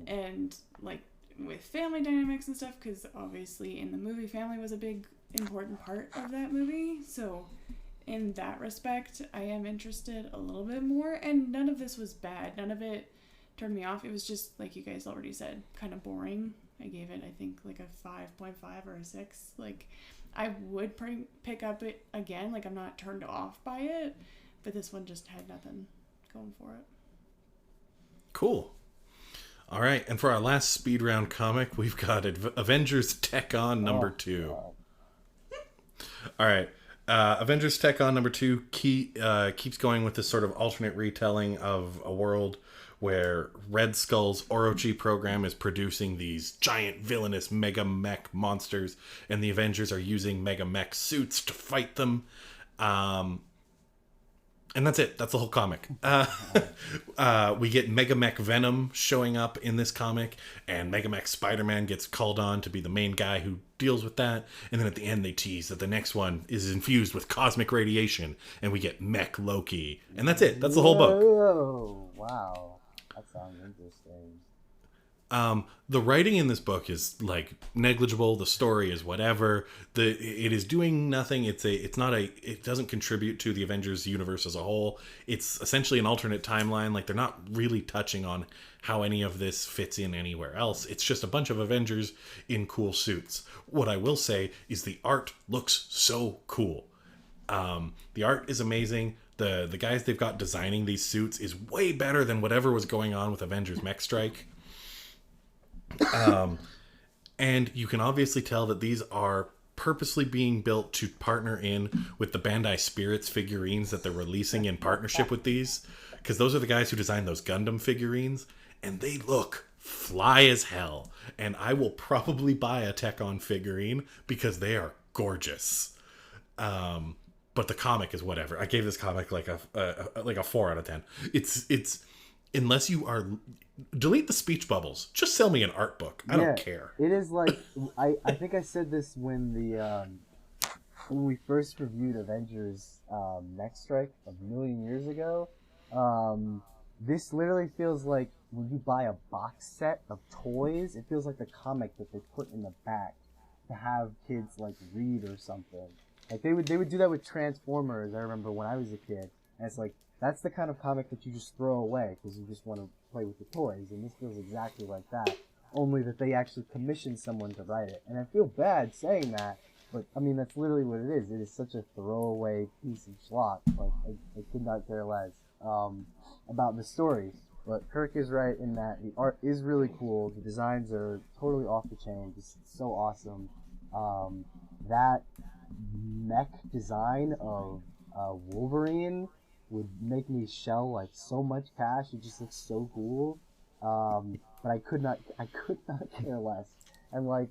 And like with family dynamics and stuff, because obviously in the movie, family was a big important part of that movie. So in that respect, I am interested a little bit more. And none of this was bad. None of it turned me off. It was just, like you guys already said, kind of boring. I gave it, I think, like a 5.5 or a 6. Like, I would pick up it again. Like, I'm not turned off by it. But this one just had nothing going for it. Cool. All right, and for our last speed round comic, we've got Avengers Tech On number 2. All right, Avengers Tech on number 2 keeps going with this sort of alternate retelling of a world where Red Skull's Orochi program is producing these giant villainous mega mech monsters, and the Avengers are using mega mech suits to fight them. And that's it. That's the whole comic. We get Mega Mech Venom showing up in this comic, and Mega Mech Spider-Man gets called on to be the main guy who deals with that. And then at the end, they tease that the next one is infused with cosmic radiation, and we get Mech Loki. And that's it. That's the whole book. Oh, wow. That sounds interesting. The writing in this book is like negligible. The story is whatever. It is doing nothing. It doesn't contribute to the Avengers universe as a whole. It's essentially an alternate timeline. Like, they're not really touching on how any of this fits in anywhere else. It's just a bunch of Avengers in cool suits. What I will say is the art looks so cool. The art is amazing. The guys they've got designing these suits is way better than whatever was going on with Avengers Mech Strike. And you can obviously tell that these are purposely being built to partner in with the Bandai Spirits figurines that they're releasing in partnership with these, because those are the guys who designed those Gundam figurines, and they look fly as hell. And I will probably buy a Tech-On figurine because they are gorgeous. But the comic is whatever. I gave this comic like a 4 out of 10. It's unless you are, delete the speech bubbles. Just sell me an art book. I don't care. It is like, I think I said this when we first reviewed Avengers Next Strike a million years ago. This literally feels like when you buy a box set of toys, it feels like the comic that they put in the back to have kids like read or something. Like they would do that with Transformers. I remember when I was a kid, and it's like, that's the kind of comic that you just throw away because you just want to play with the toys, and this feels exactly like that, only that they actually commissioned someone to write it. And I feel bad saying that, but I mean, that's literally what it is. It is such a throwaway piece of schlock. Like, I could not care less about the story. But Kirk is right in that the art is really cool. The designs are totally off the chain. It's so awesome. That mech design of Wolverine would make me shell like so much cash. It just looks so cool. But I could not care less. And like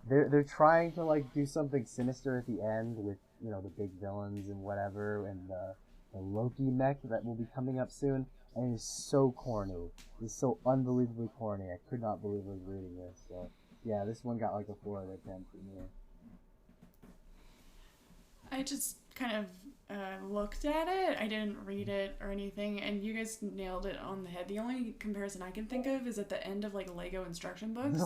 they're trying to like do something sinister at the end with, you know, the big villains and whatever, and the Loki mech that will be coming up soon. And it's so corny. It's so unbelievably corny. I could not believe I was reading this. So yeah, this one got like a 4 out of 10 for me. I just kind of looked at it. I didn't read it or anything, and you guys nailed it on the head. The only comparison I can think of is at the end of like Lego instruction books.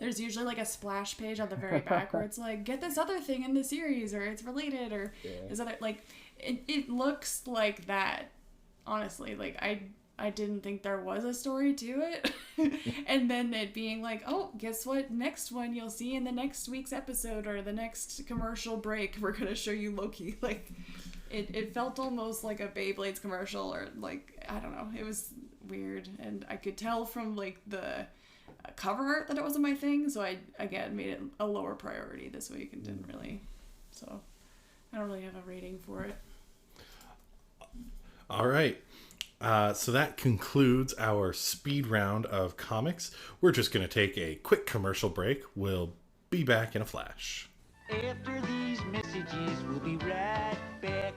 There's usually like a splash page on the very back where it's like, get this other thing in the series, or it's related, or this other, like, it looks like that. Honestly, like I didn't think there was a story to it. And then it being like, oh, guess what? Next one you'll see in the next week's episode or the next commercial break, we're going to show you Loki. Like, it felt almost like a Beyblades commercial, or like, I don't know. It was weird. And I could tell from like the cover art that it wasn't my thing. So I, again, made it a lower priority this week and didn't really. So I don't really have a rating for it. All right. So that concludes our speed round of comics. We're just going to take a quick commercial break. We'll be back in a flash. After these messages, we'll be right back.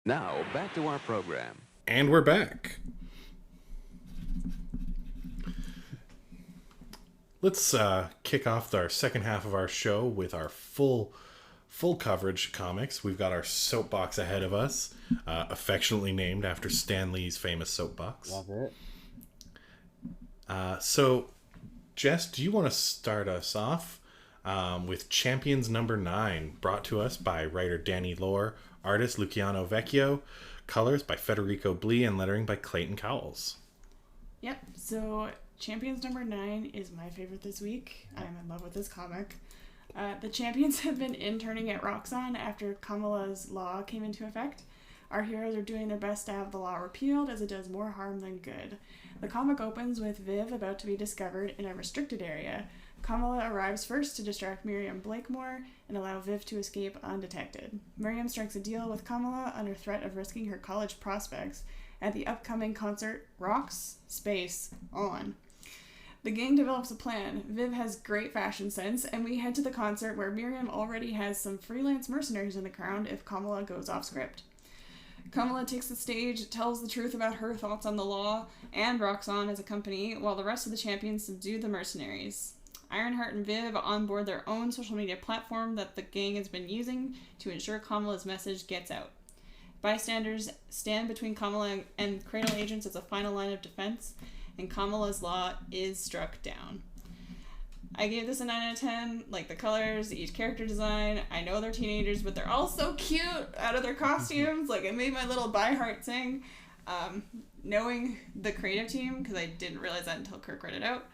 Now, back to our program. And we're back. Let's kick off our second half of our show with our full coverage comics. We've got our soapbox ahead of us, affectionately named after Stan Lee's famous soapbox. Love it. So, Jess, do you want to start us off with Champions number 9, brought to us by writer Danny Lohr, artist Luciano Vecchio, colors by Federico Blee, and lettering by Clayton Cowles. Yep, so Champions number 9 is my favorite this week. I'm in love with this comic. The Champions have been interning at Roxxon after Kamala's law came into effect. Our heroes are doing their best to have the law repealed, as it does more harm than good. The comic opens with Viv about to be discovered in a restricted area. Kamala arrives first to distract Miriam Blakemore and allow Viv to escape undetected. Miriam strikes a deal with Kamala under threat of risking her college prospects at the upcoming concert Rocks, Space, On. The gang develops a plan. Viv has great fashion sense, and we head to the concert where Miriam already has some freelance mercenaries in the crowd if Kamala goes off script. Kamala takes the stage, tells the truth about her thoughts on the law, and rocks on as a company, while the rest of the champions subdue the mercenaries. Ironheart and Viv onboard their own social media platform that the gang has been using to ensure Kamala's message gets out. Bystanders stand between Kamala and Cradle agents as a final line of defense, and Kamala's law is struck down. I gave this a 9 out of 10. Like the colors, each character design. I know they're teenagers, but they're all so cute out of their costumes. Like, it made my little by heart sing. Knowing the creative team, because I didn't realize that until Kirk read it out.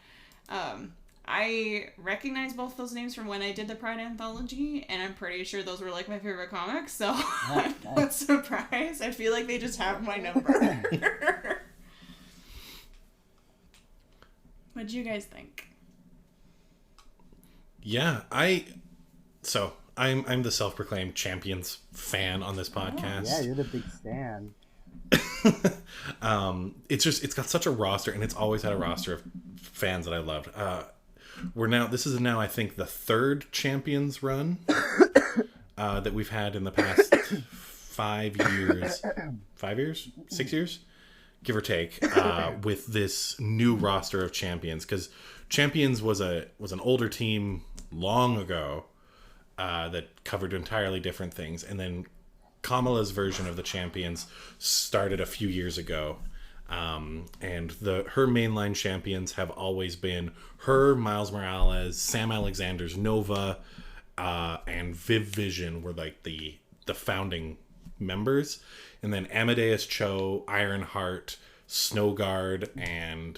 I recognize both those names from when I did the Pride Anthology, and I'm pretty sure those were like my favorite comics, so I'm not surprised. I feel like they just have my number. What do you guys think? Yeah, I'm the self-proclaimed Champions fan on this podcast. Yeah, you're the big stan. It's got such a roster, and it's always had a roster of fans that I loved. This is now I think the third Champions run that we've had in the past 5 years. 5 years? 6 years? Give or take, with this new roster of Champions, because Champions was an older team long ago that covered entirely different things, and then Kamala's version of the Champions started a few years ago, and her mainline champions have always been her, Miles Morales, Sam Alexander's Nova, and Viv Vision were like the founding members. And then Amadeus Cho, Ironheart, Snowguard, and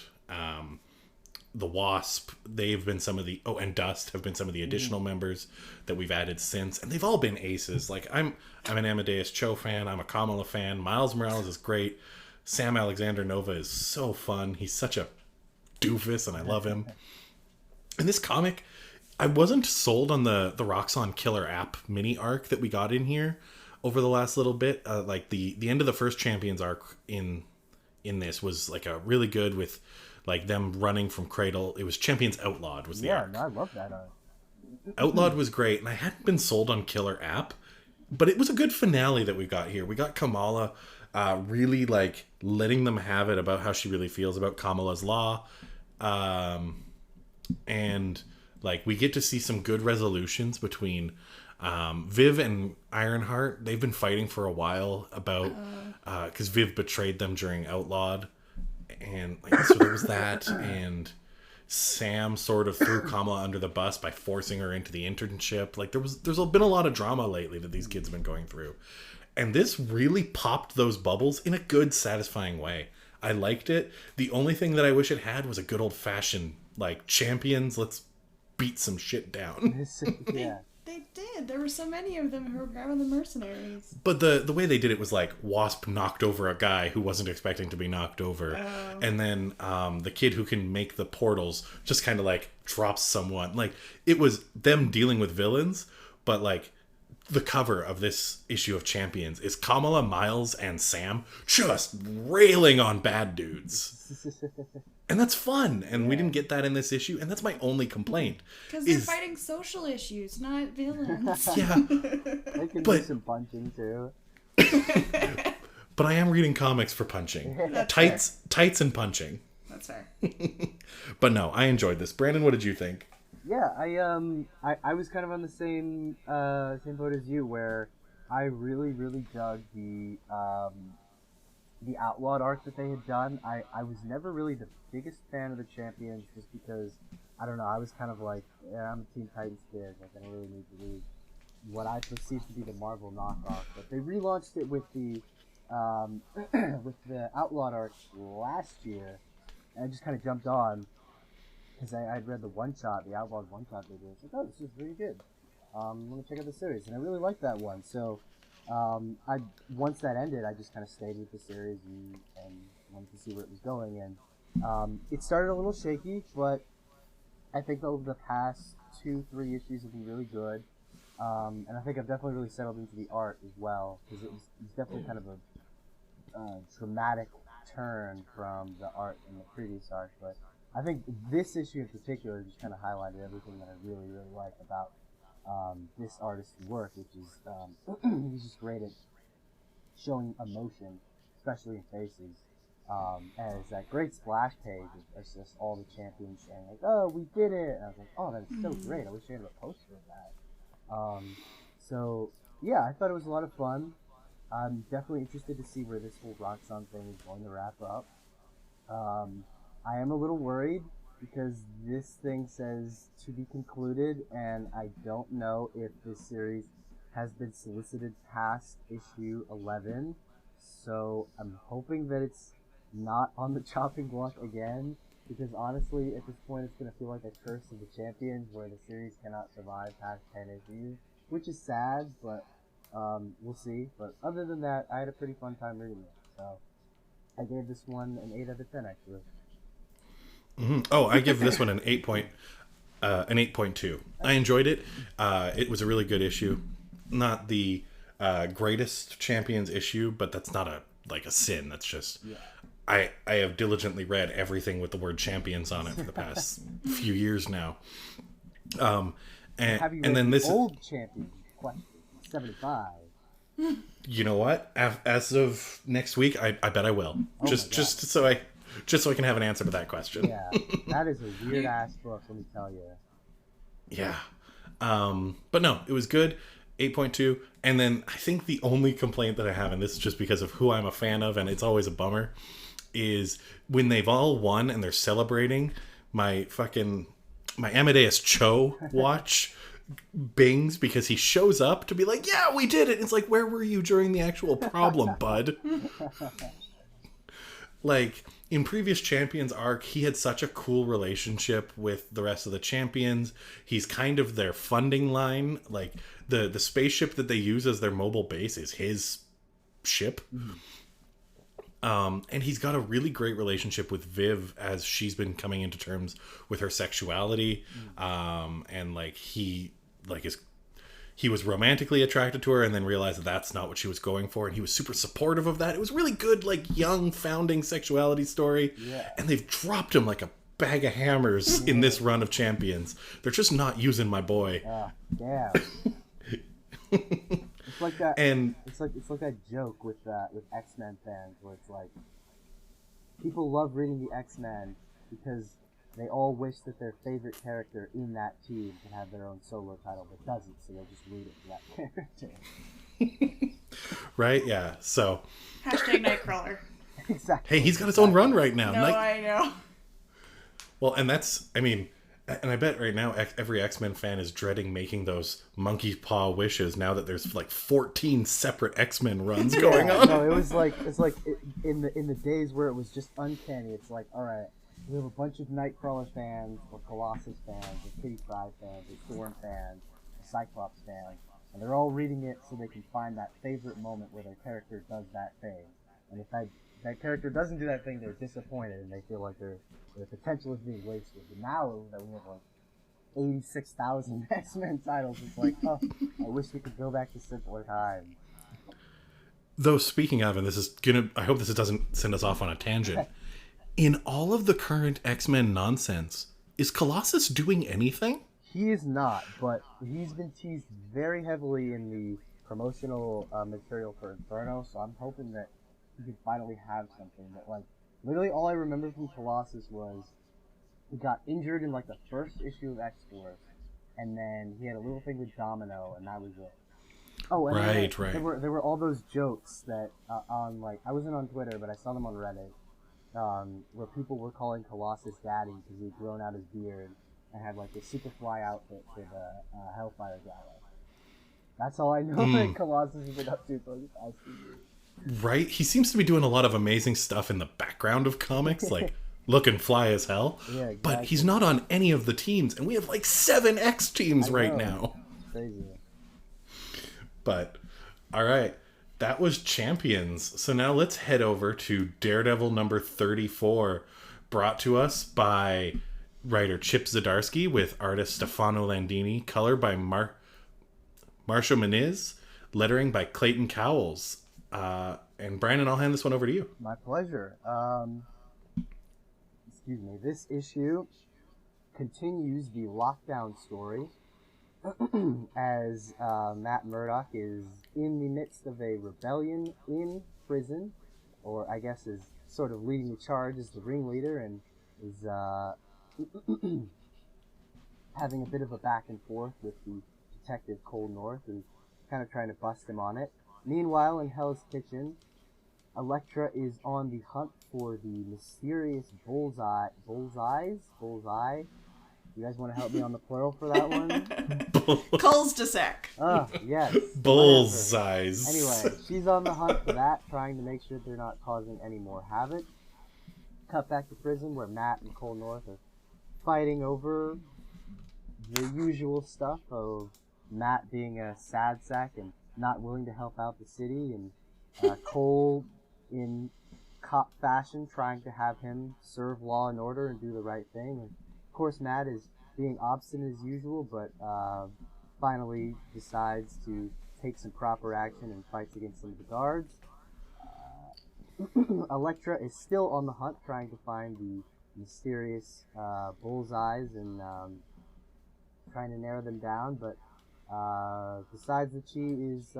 the Wasp, they've been some of the... Oh, and Dust have been some of the additional members that we've added since. And they've all been aces. Like, I'm an Amadeus Cho fan. I'm a Kamala fan. Miles Morales is great. Sam Alexander Nova is so fun. He's such a doofus, and I love him. In this comic, I wasn't sold on the Roxxon Killer App mini arc that we got in here over the last little bit. Like the end of the first Champions arc in this was like a really good with like them running from Cradle. It was Champions Outlawed was the arc. Yeah, I love that arc. Outlawed was great, and I hadn't been sold on Killer App, but it was a good finale that we got here. We got Kamala really like letting them have it about how she really feels about Kamala's law, and like we get to see some good resolutions between Viv and Ironheart. They've been fighting for a while about because Viv betrayed them during Outlawed, and like, so there was that. And Sam sort of threw Kamala under the bus by forcing her into the internship. Like there's been a lot of drama lately that these kids have been going through, and this really popped those bubbles in a good, satisfying way. I liked it. The only thing that I wish it had was a good old fashioned like Champions. Let's beat some shit down. Yeah. They did. There were so many of them who were grabbing the mercenaries. But the way they did it was like Wasp knocked over a guy who wasn't expecting to be knocked over. Oh. And then the kid who can make the portals just kind of like drops someone. Like it was them dealing with villains, but like the cover of this issue of Champions is Kamala, Miles, and Sam just railing on bad dudes. And that's fun. And we didn't get that in this issue. And that's my only complaint. Because they're fighting social issues, not villains. Yeah. They can do some punching too. But I am reading comics for punching. That's Tights and punching. That's fair. But no, I enjoyed this. Brandon, what did you think? Yeah, I was kind of on the same boat as you, where I really dug the Outlawed arc that they had done. I was never really the biggest fan of the Champions, just because I don't know. I was kind of like, yeah, I'm a Teen Titans kid. Like I don't really need to read what I perceive to be the Marvel knockoff. But they relaunched it with the with the Outlawed arc last year, and I just kind of jumped on. Because I'd read the one-shot, the Outlawed one-shot they did. I was like, oh, this is really good. I'm going to check out the series. And I really liked that one. So once that ended, I just kind of stayed with the series and wanted to see where it was going. And it started a little shaky, but I think over the past 2-3 issues have been really good. And I think I've definitely really settled into the art as well, because it's definitely kind of a dramatic turn from the art in the previous arc. But I think this issue in particular just kind of highlighted everything that I really, really like about this artist's work, which is he's just great at showing emotion, especially in faces. And it's that great splash page. It's just all the champions saying like, "Oh, we did it!" And I was like, "Oh, that's so great! I wish I had a poster of that." So yeah, I thought it was a lot of fun. I'm definitely interested to see where this whole Roxxon thing is going to wrap up. I am a little worried because this thing says to be concluded, and I don't know if this series has been solicited past issue 11. So I'm hoping that it's not on the chopping block again, because honestly, at this point, it's going to feel like a curse of the champions where the series cannot survive past 10 issues, which is sad, but we'll see. But other than that, I had a pretty fun time reading it. So I gave this one an 8 out of 10, actually. Mm-hmm. Oh, I give this one an 8.2. I enjoyed it. It was a really good issue. Not the greatest Champions issue, but that's not a sin. That's just I have diligently read everything with the word Champions on it for the past few years now. Have you read then this old Champions? Question 75. You know what? As of next week, I bet I will. Just so I can have an answer to that question. Yeah, that is a weird ass book. Let me tell you. Yeah, but no, it was good. 8.2. And then I think the only complaint that I have, and this is just because of who I'm a fan of, and it's always a bummer, is when they've all won and they're celebrating, my Amadeus Cho watch bings because he shows up to be like, yeah, we did it. It's like, where were you during the actual problem, bud? Like, in previous Champions arc, he had such a cool relationship with the rest of the champions. He's kind of their funding line. Like, the spaceship that they use as their mobile base is his ship. And he's got a really great relationship with Viv as she's been coming into terms with her sexuality. And, like, he was romantically attracted to her and then realized that that's not what she was going for. And he was super supportive of that. It was really good, like, young founding sexuality story. Yeah. And they've dropped him like a bag of hammers in this run of Champions. They're just not using my boy. Yeah. It's like that. And it's like that joke with X-Men fans where it's like, people love reading the X-Men because they all wish that their favorite character in that team can have their own solo title, but doesn't, so they'll just read it for that character. Right? Yeah. So. Hashtag Nightcrawler. Exactly. Hey, he's got his own run right now. No, I know. Well, and that's, I mean, and I bet right now every X-Men fan is dreading making those monkey paw wishes now that there's like 14 separate X-Men runs going on. No, it's like in the days where it was just uncanny. It's like, all right, we have a bunch of Nightcrawler fans, or Colossus fans, or Kitty Pryde fans, or Storm fans, or Cyclops fans, and they're all reading it so they can find that favorite moment where their character does that thing. And if that character doesn't do that thing, they're disappointed and they feel like their potential is being wasted. But now that we have like 86,000 X-Men titles, it's like, oh, I wish we could go back to simpler times. Though, speaking of, and I hope this doesn't send us off on a tangent. In all of the current X-Men nonsense, is Colossus doing anything? He is not, but he's been teased very heavily in the promotional material for Inferno, so I'm hoping that he could finally have something. But, like, literally all I remember from Colossus was he got injured in, like, the first issue of X-Force, and then he had a little thing with Domino, and that was it. Oh, and right. There were all those jokes that on, like, I wasn't on Twitter, but I saw them on Reddit, where people were calling Colossus Daddy because he had grown out his beard and had, like, the Superfly outfit for the Hellfire Gala. That's all I know that Colossus has been up to for the past few years. Right? He seems to be doing a lot of amazing stuff in the background of comics, like looking fly as hell. Yeah, exactly. But he's not on any of the teams, and we have like 7 X teams right now. It's crazy. But, alright, that was Champions. So now let's head over to Daredevil number 34, brought to us by writer Chip Zdarsky with artist Stefano Landini, color by Marcia Moniz, lettering by Clayton Cowles. And Brandon, I'll hand this one over to you. My pleasure. Excuse me. This issue continues the lockdown story as Matt Murdock is in the midst of a rebellion in prison, or I guess is sort of leading the charge as the ringleader, and is having a bit of a back and forth with the detective Cole North, who's kind of trying to bust him on it. Meanwhile, in Hell's Kitchen, Elektra is on the hunt for the mysterious bullseye. You guys want to help me on the plural for that one? Cole's de Sac. Oh, yes. Bullseyes. Anyway, she's on the hunt for that, trying to make sure they're not causing any more havoc. Cut back to prison where Matt and Cole North are fighting over the usual stuff of Matt being a sad sack and not willing to help out the city, and Cole in cop fashion trying to have him serve law and order and do the right thing. And of course, Matt is being obstinate as usual, but finally decides to take some proper action and fights against some of the guards. Elektra is still on the hunt, trying to find the mysterious bullseyes and trying to narrow them down, but decides that she is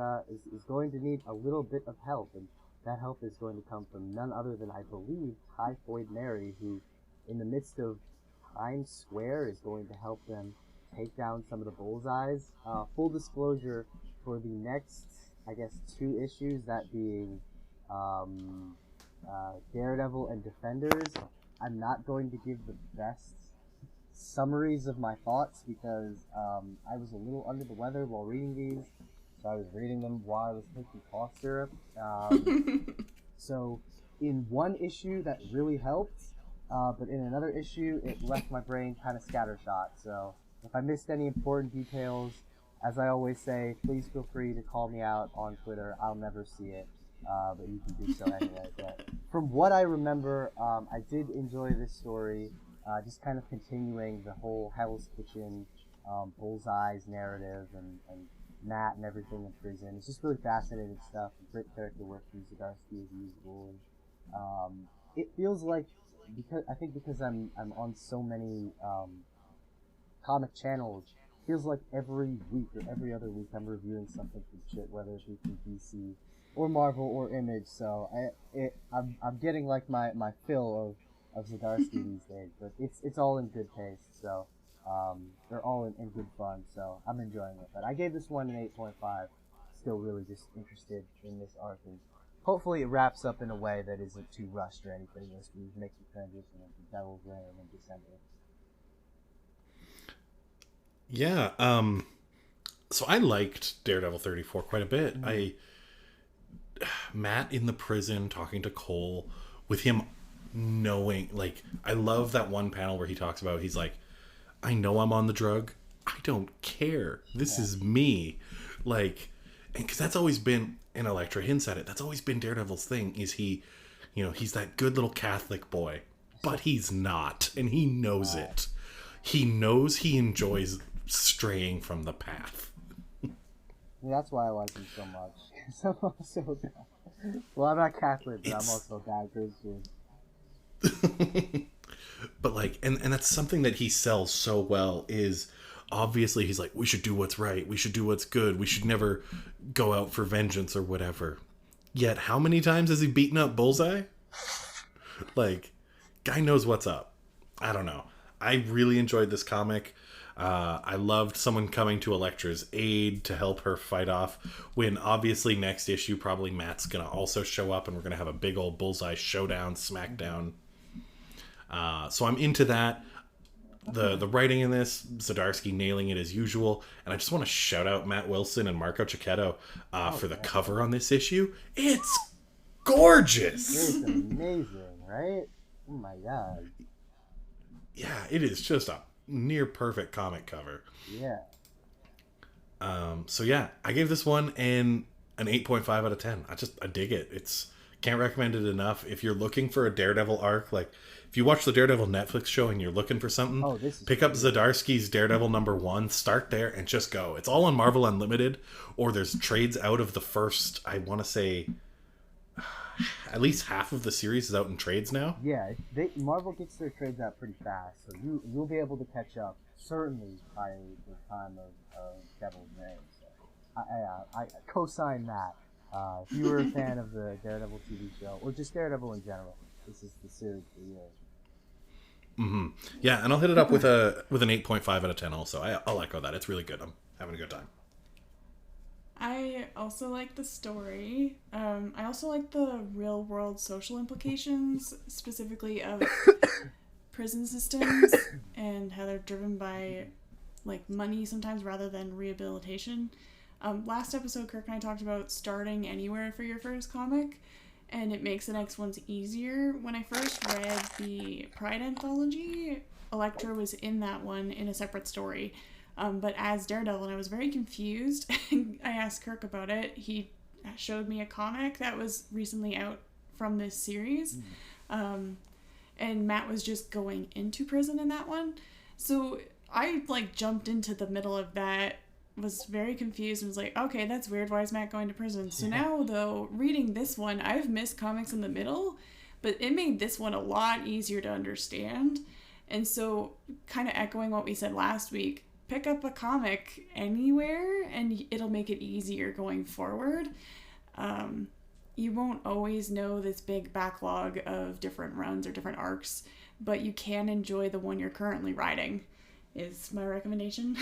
going to need a little bit of help, and that help is going to come from none other than, I believe, Typhoid Mary, who, in the midst of Times Square, is going to help them take down some of the bullseyes. Full disclosure, for the next, I guess, 2 issues, that being Daredevil and Defenders, I'm not going to give the best summaries of my thoughts because I was a little under the weather while reading these, so I was reading them while I was taking cough syrup. So in one issue that really helped, but in another issue it left my brain kind of scattershot. So if I missed any important details, as I always say, please feel free to call me out on Twitter. I'll never see it, but you can do so anyway. But from what I remember, I did enjoy this story. Just kind of continuing the whole Hell's Kitchen, Bullseye's narrative, and Matt and everything in prison. It's just really fascinating stuff. Great character work from Zdarsky as usual. And, it feels like, because I'm on so many comic channels, it feels like every week or every other week I'm reviewing something from shit, whether it be from DC or Marvel or Image. So I'm getting like my fill of Zdarsky these days, but it's all in good taste, so they're all in good fun, so I'm enjoying it. But I gave this one an 8.5. Still really just interested in this arc, and hopefully it wraps up in a way that isn't too rushed or anything. This makes the transition into Devil's Reign in December. Yeah, so I liked Daredevil 34 quite a bit. Matt in the prison talking to Cole, with him knowing, like, I love that one panel where he talks about, he's like, I know I'm on the drug, I don't care, this is me, like, and because that's always been, and Elektra hints at it, that's always been Daredevil's thing, is he, he's that good little Catholic boy, but he's not, and he knows it. He knows he enjoys straying from the path. That's why I like him so much. I'm also well, I'm not Catholic, but I'm also a bad Christian. But like, and that's something that he sells so well, is obviously he's like, we should do what's right, we should do what's good, we should never go out for vengeance or whatever. Yet how many times has he beaten up Bullseye? Like, guy knows what's up. I don't know, I really enjoyed this comic. I loved someone coming to Elektra's aid to help her fight off, when obviously next issue probably Matt's gonna also show up and we're gonna have a big old Bullseye showdown, smackdown. So I'm into that. The writing in this, Zdarsky nailing it as usual, and I just want to shout out Matt Wilson and Marco Cicchetto for the cover on this issue. It's gorgeous. It's amazing, right? Oh my god. Yeah, it is just a near perfect comic cover. Yeah. So yeah, I gave this one an 8.5 out of 10. I dig it. It's Can't recommend it enough. If you're looking for a Daredevil arc, like if you watch the Daredevil Netflix show and you're looking for something, pick up Zdarsky's Daredevil #1, start there and just go. It's all on Marvel Unlimited, or there's trades out of the first, I want to say, at least half of the series is out in trades now. Yeah, Marvel gets their trades out pretty fast, so you'll be able to catch up certainly by the time of Devil's Reign. So I co-sign that. If you were a fan of the Daredevil TV show, or just Daredevil in general, this is the series for you. Mm-hmm. Yeah, and I'll hit it up with an 8.5 out of 10 also. I'll echo that. It's really good. I'm having a good time. I also like the story. I also like the real-world social implications, specifically of prison systems and how they're driven by like money sometimes rather than rehabilitation. Last episode, Kirk and I talked about starting anywhere for your first comic, and it makes the next ones easier. When I first read the Pride anthology, Elektra was in that one in a separate story. But as Daredevil, and I was very confused. I asked Kirk about it. He showed me a comic that was recently out from this series. And Matt was just going into prison in that one. So I jumped into the middle of that, was very confused, and was like, okay, that's weird. Why is Matt going to prison? So now, though, reading this one, I've missed comics in the middle, but it made this one a lot easier to understand. And so, kind of echoing what we said last week, pick up a comic anywhere and it'll make it easier going forward. You won't always know this big backlog of different runs or different arcs, but you can enjoy the one you're currently writing, is my recommendation.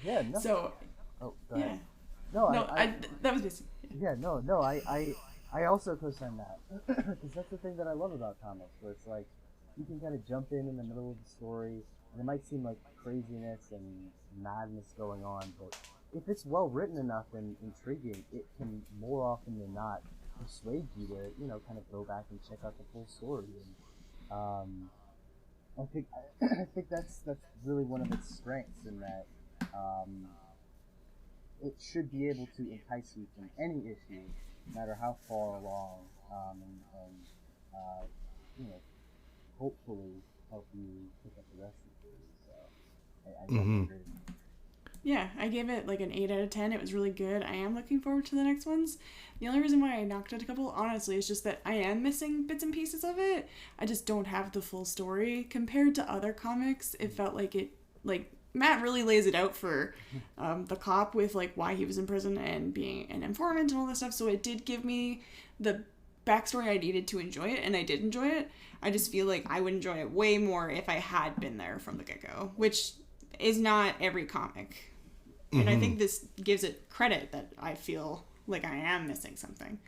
Yeah, no. So, go ahead. yeah. No, that was basically. Yeah, no, I also co-sign that. Because that's the thing that I love about comics, where it's like, you can kind of jump in the middle of the story, and it might seem like craziness and madness going on, but if it's well written enough and intriguing, it can more often than not persuade you to, kind of go back and check out the full story. And I think that's really one of its strengths, in that it should be able to entice you from any issue, no matter how far along, and hopefully help you pick up the rest of the series. So I definitely agree. Yeah, I gave it an 8 out of 10. It was really good. I am looking forward to the next ones. The only reason why I knocked out a couple, honestly, is just that I am missing bits and pieces of it. I just don't have the full story. Compared to other comics, it felt Matt really lays it out for the cop with why he was in prison and being an informant and all that stuff. So it did give me the backstory I needed to enjoy it, and I did enjoy it. I just feel like I would enjoy it way more if I had been there from the get-go, which is not every comic. And I think this gives it credit that I feel like I am missing something.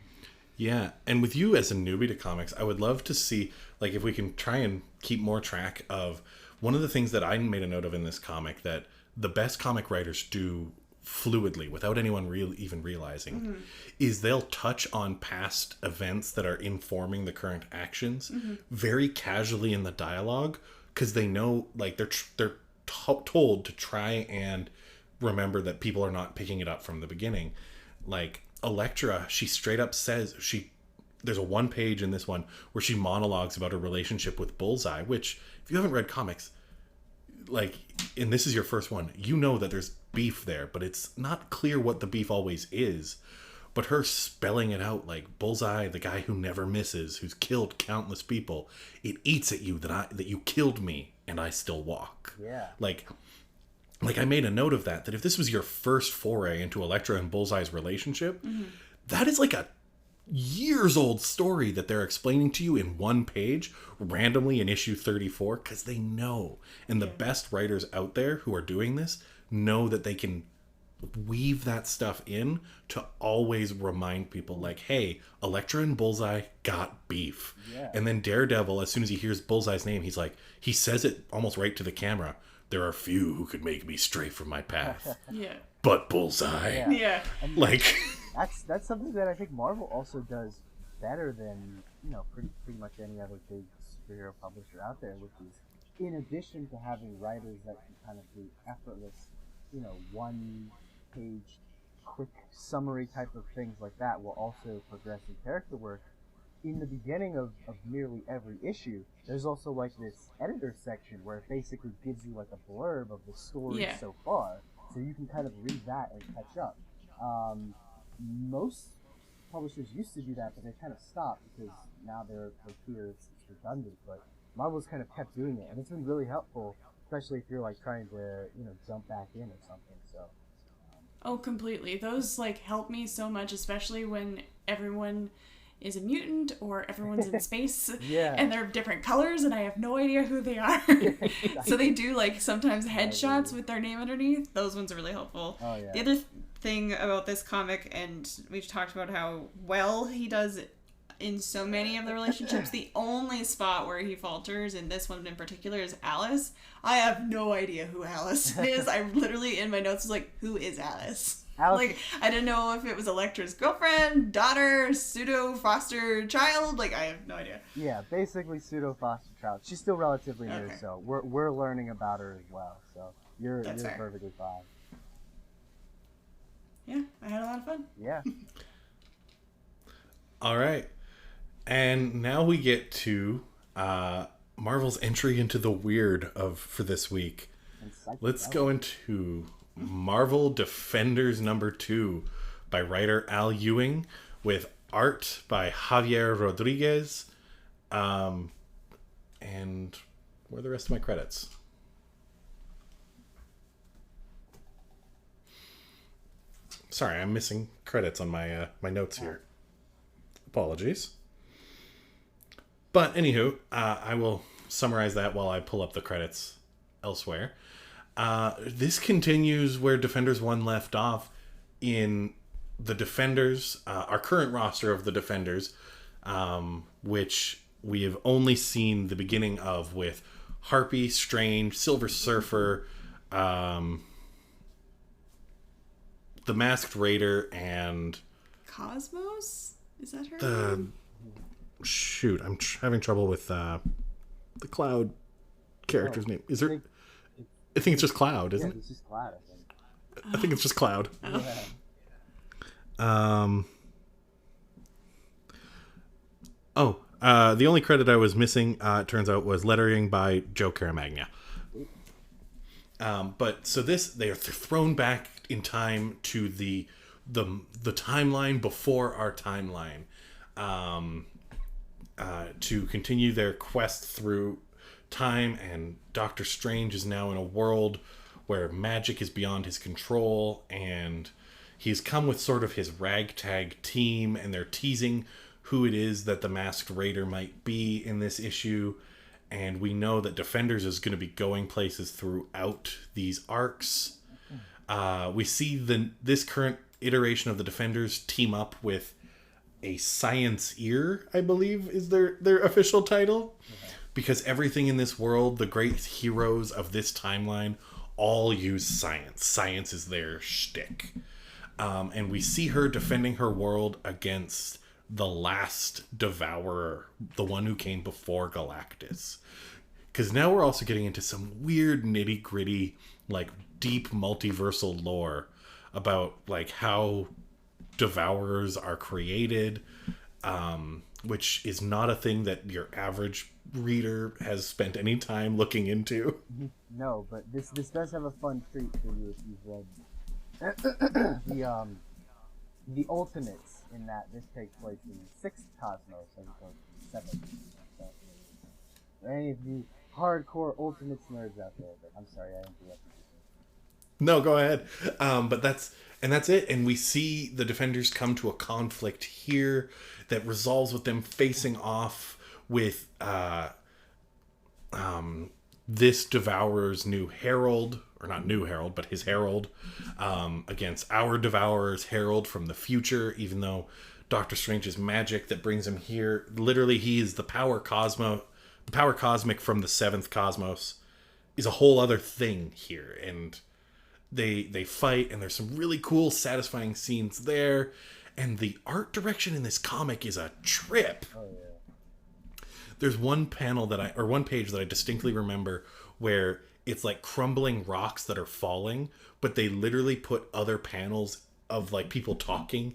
Yeah, and with you as a newbie to comics, I would love to see, if we can try and keep more track of one of the things that I made a note of in this comic that the best comic writers do fluidly, without anyone even realizing, is they'll touch on past events that are informing the current actions very casually in the dialogue, because they know, they're told to try and remember that people are not picking it up from the beginning. Elektra, she straight up says, there's a one page in this one where she monologues about her relationship with Bullseye, which, if you haven't read comics, and this is your first one, you know that there's beef there, but it's not clear what the beef always is. But her spelling it out, Bullseye, the guy who never misses, who's killed countless people, it eats at you that you killed me and I still walk. Yeah. I made a note of that if this was your first foray into Elektra and Bullseye's relationship, that is a years old story that they're explaining to you in one page randomly in issue 34, because they know. And the best writers out there who are doing this know that they can weave that stuff in to always remind people hey, Elektra and Bullseye got beef. Yeah. And then Daredevil, as soon as he hears Bullseye's name, he says it almost right to the camera. There are few who could make me stray from my path. Yeah. But Bullseye. Yeah. And that's something that I think Marvel also does better than pretty much any other big superhero publisher out there, which is, in addition to having writers that can kind of do effortless, one page quick summary type of things like that, while also progressing character work, in the beginning of nearly every issue, there's also like this editor section where it basically gives you like a blurb of the story Yeah. so far, so you can kind of read that and catch up. Most publishers used to do that, but they kind of stopped because now they fear it's redundant. But Marvel's kind of kept doing it, and it's been really helpful, especially if you're like trying to jump back in or something. So. Oh, completely. Those like help me so much, especially when everyone is a mutant or everyone's in space Yeah. and they're different colors and I have no idea who they are. So they do like sometimes headshots with their name underneath. Those ones are really helpful. Oh, yeah. The other thing about this comic, and we've talked about how well he does in so many of the relationships, the only spot where he falters, in this one in particular, is Alice. I have no idea who Alice is. I literally, in my notes, was like, who is Alice? Alice- Like, I didn't know if it was Elektra's girlfriend, daughter, pseudo foster child. Like, I have no idea. Yeah, basically pseudo foster child. She's still relatively new, Okay. so we're learning about her as well. So you're That's fair. perfectly fine. Yeah, I had a lot of fun. Yeah. All right. And now we get to Marvel's entry into the weird for this week. And Let's go into Marvel Defenders #2 by writer Al Ewing with art by Javier Rodriguez. And where are the rest of my credits? Sorry, I'm missing credits on my my notes here. Apologies. But anywho, I will summarize that while I pull up the credits elsewhere. This continues where Defenders 1 left off in the Defenders, our current roster of the Defenders, which we have only seen the beginning of with Harpy, Strange, Silver Surfer, the Masked Raider, and Cosmos? Is that her? the... Shoot, I'm having trouble with the Cloud character's name. Is there... I think it's just Cloud, isn't it? It's just Cloud, I think. I think it's just Cloud. Yeah. The only credit I was missing, it turns out, was lettering by Joe Caramagna. But so they're thrown back in time to the timeline before our timeline, to continue their quest through time, and Doctor Strange is now in a world where magic is beyond his control, and he's come with sort of his ragtag team, and they're teasing who it is that the Masked Raider might be in this issue. And we know that Defenders is going to be going places throughout these arcs. We see this current iteration of the Defenders team up with a Science Ear, I believe is their official title. Because everything in this world, the great heroes of this timeline, all use science. Science is their shtick. And we see her defending her world against the last Devourer, the one who came before Galactus. Because now we're also getting into some weird nitty-gritty, like, deep multiversal lore about, like, how Devourers are created, which is not a thing that your average reader has spent any time looking into. No, but this does have a fun treat for you if you've read the Ultimates, in that this takes place in the 6th Cosmos as opposed to the 7th. So, for any of you hardcore Ultimates nerds out there, but I'm sorry I interrupted you. No, go ahead. But that's it. And we see the Defenders come to a conflict here that resolves with them facing off with this Devourer's new herald, or not new herald, but his herald, against our Devourer's herald from the future, even though Doctor Strange's magic that brings him here, literally he is the power cosmic from the 7th Cosmos, is a whole other thing here. And they fight, and there's some really cool, satisfying scenes there. And the art direction in this comic is a trip. Oh, yeah. There's one page that I distinctly remember where it's like crumbling rocks that are falling, but they literally put other panels of like people talking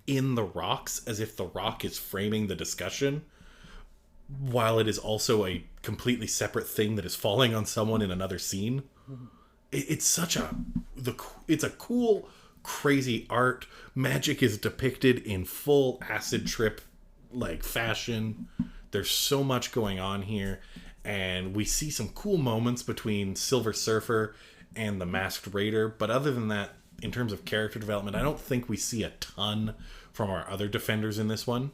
in the rocks, as if the rock is framing the discussion, while it is also a completely separate thing that is falling on someone in another scene. It's such it's a cool, crazy art. Magic is depicted in full acid trip like fashion. There's so much going on here, and we see some cool moments between Silver Surfer and the Masked Raider, but other than that, in terms of character development, I don't think we see a ton from our other defenders in this one.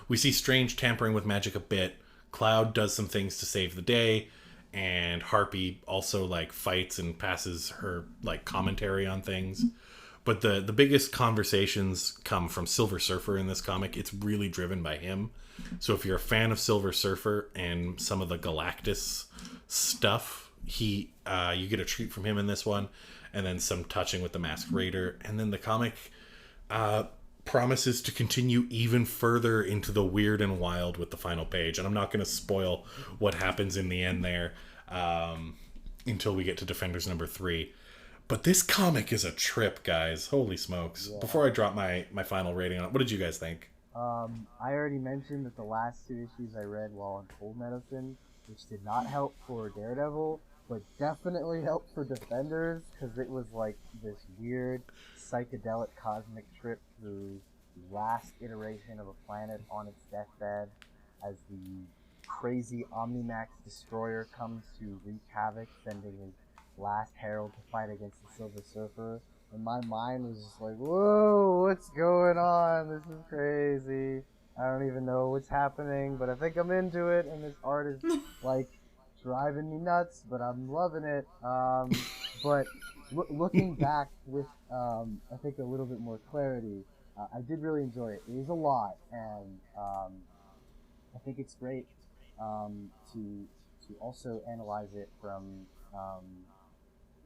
We see Strange tampering with magic a bit. Cloud does some things to save the day, and Harpy also like fights and passes her like commentary on things. But the biggest conversations come from Silver Surfer in this comic. It's really driven by him. So if you're a fan of Silver Surfer and some of the Galactus stuff, you get a treat from him in this one, and then some touching with the Masked Raider. And then the comic promises to continue even further into the weird and wild with the final page. And I'm not going to spoil what happens in the end there until we get to Defenders number 3. But this comic is a trip, guys. Holy smokes. Yeah. Before I drop my final rating on it, what did you guys think? I already mentioned that the last 2 issues I read while on cold medicine, which did not help for Daredevil, but definitely helped for Defenders, because it was like this weird psychedelic cosmic trip through the last iteration of a planet on its deathbed as the crazy Omnimax destroyer comes to wreak havoc, sending his last herald to fight against the Silver Surfer. And my mind was just like, whoa, what's going on? This is crazy. I don't even know what's happening, but I think I'm into it, and this art is like driving me nuts, but I'm loving it. But looking back with, I think, a little bit more clarity, I did really enjoy it. It was a lot, and I think it's great to also analyze it from,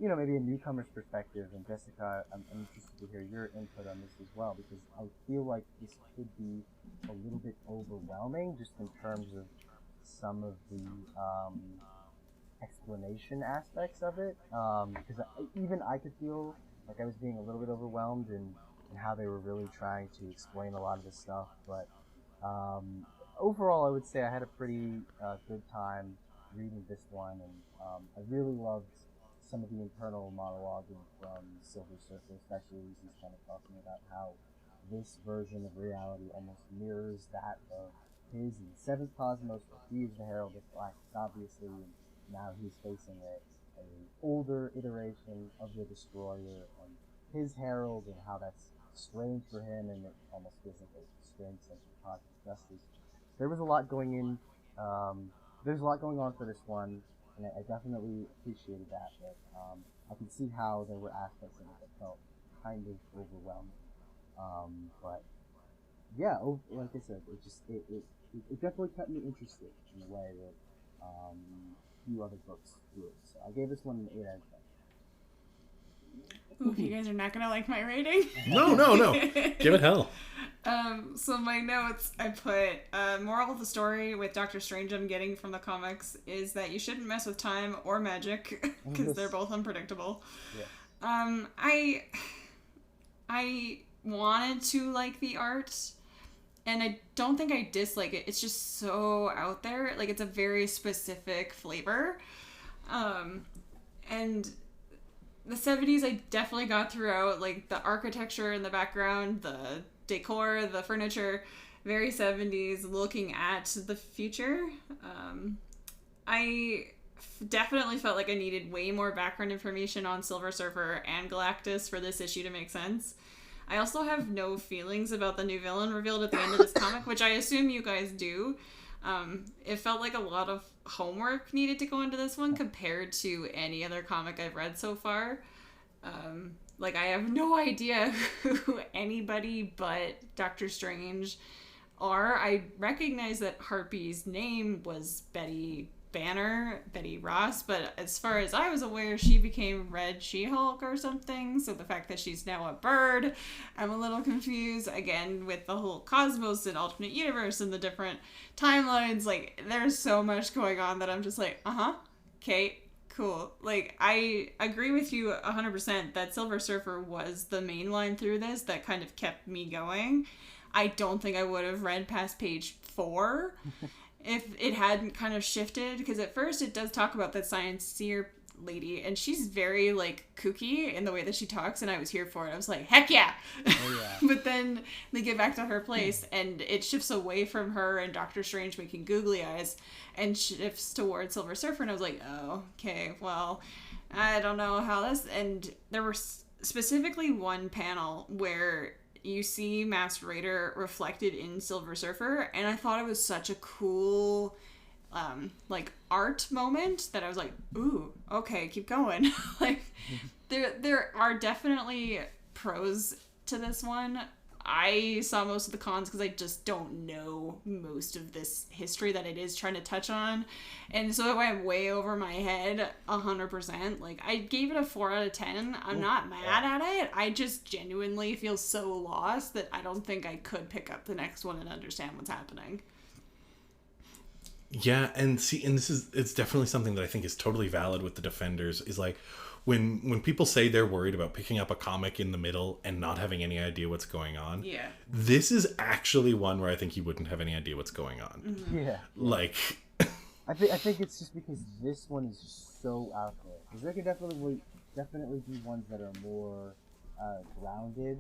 maybe a newcomer's perspective. And Jessica, I'm interested to hear your input on this as well, because I feel like this could be a little bit overwhelming just in terms of some of the explanation aspects of it, because even I could feel like I was being a little bit overwhelmed in how they were really trying to explain a lot of this stuff. But overall, I would say I had a pretty good time reading this one, and I really loved some of the internal monologuing from Silver Surfer, especially as he's kind of talking about how this version of reality almost mirrors that of his in the Seventh Cosmos, where he is the Herald of Black, obviously, and now he's facing a older iteration of the Destroyer and his Herald, and how that's strange for him, and it almost feels like a strange sense of cosmic justice. There was a lot going in. There's a lot going on for this one, and I definitely appreciated that. But I can see how there were aspects of it that felt kind of overwhelming. But yeah, like I said, it definitely kept me interested in a way that few other books would. So I gave this one an 8 out of 10. Ooh, you guys are not gonna like my rating. No. Give it hell. So my notes, I put moral of the story with Doctor Strange I'm getting from the comics is that you shouldn't mess with time or magic because they're both unpredictable. Yeah. I wanted to like the art, and I don't think I dislike it. It's just so out there. Like, it's a very specific flavor. And the 70s I definitely got throughout, like the architecture in the background, the decor, the furniture, very 70s, looking at the future. I definitely felt like I needed way more background information on Silver Surfer and Galactus for this issue to make sense. I also have no feelings about the new villain revealed at the end of this comic, which I assume you guys do. It felt like a lot of homework needed to go into this one compared to any other comic I've read so far. Like, I have no idea who anybody but Doctor Strange are. I recognize that Harpy's name was Betty Ross, but as far as I was aware, she became Red She-Hulk or something, so the fact that she's now a bird, I'm a little confused. Again, with the whole cosmos and alternate universe and the different timelines, like, there's so much going on that I'm just like, okay, Cool. Like, I agree with you 100% that Silver Surfer was the main line through this that kind of kept me going. I don't think I would have read past page 4 if it hadn't kind of shifted, because at first it does talk about that scienceer lady, and she's very, like, kooky in the way that she talks, and I was here for it. I was like, heck yeah! Oh, yeah. But then they get back to her place, and it shifts away from her and Doctor Strange making googly eyes, and shifts towards Silver Surfer, and I was like, oh, okay, well, I don't know how this... And there were specifically one panel where you see Masked Raider reflected in Silver Surfer, and I thought it was such a cool... like art moment that I was like, ooh, okay, keep going. Like, there are definitely pros to this one. I saw most of the cons because I just don't know most of this history that it is trying to touch on, and so it went way over my head 100%. Like, I gave it a 4 out of 10. I'm not mad at it. I just genuinely feel so lost that I don't think I could pick up the next one and understand what's happening. Yeah, and it's definitely something that I think is totally valid with the Defenders, is like, when people say they're worried about picking up a comic in the middle and not having any idea what's going on, Yeah. this is actually one where I think you wouldn't have any idea what's going on. Mm-hmm. Yeah. Like, I think it's just because this one is just so out there. Because there could definitely be ones that are more grounded,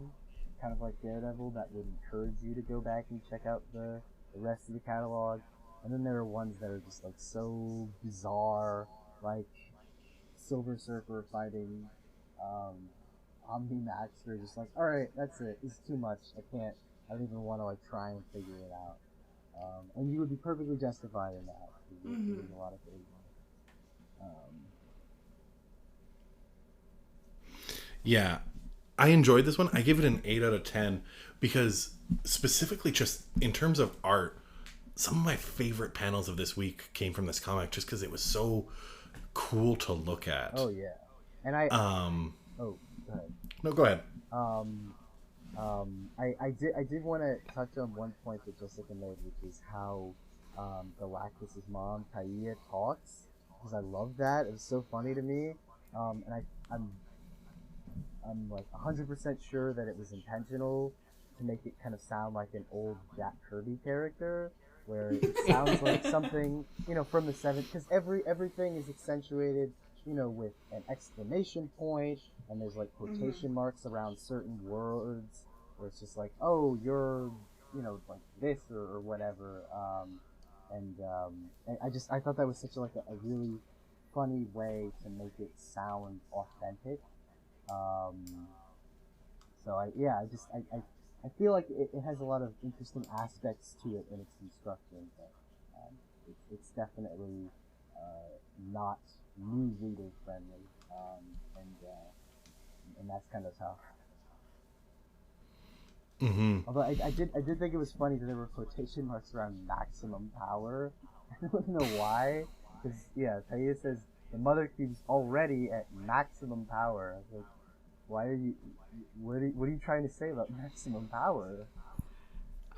kind of like Daredevil, that would encourage you to go back and check out the rest of the catalog. And then there are ones that are just like so bizarre, like Silver Surfer fighting Omni-Max, where you're just like, alright, that's it. It's too much. I don't even want to like try and figure it out. And you would be perfectly justified in that. There's a lot of things. yeah, I enjoyed this one. I give it an 8 out of 10 because, specifically just in terms of art, some of my favorite panels of this week came from this comic just because it was so cool to look at. Oh yeah, and I go ahead. No, go ahead. I did want to touch on one point that Jessica made, which is how Galactus's mom Taia talks, because I love that. It was so funny to me, and I'm like 100% sure that it was intentional to make it kind of sound like an old Jack Kirby character, where it sounds like something, from the 70s, because everything is accentuated, with an exclamation point, and there's like quotation marks around certain words, where it's just like, oh, you're, like this or whatever, and I thought that was such a really funny way to make it sound authentic. So I feel like it has a lot of interesting aspects to it in its construction, but it's definitely not new reader friendly, and that's kind of tough. Mm-hmm. Although I did think it was funny that there were quotation marks around maximum power. I don't know why, because Taia says the Mother Cube's already at maximum power. I was like, why are you? What are you trying to say about maximum power?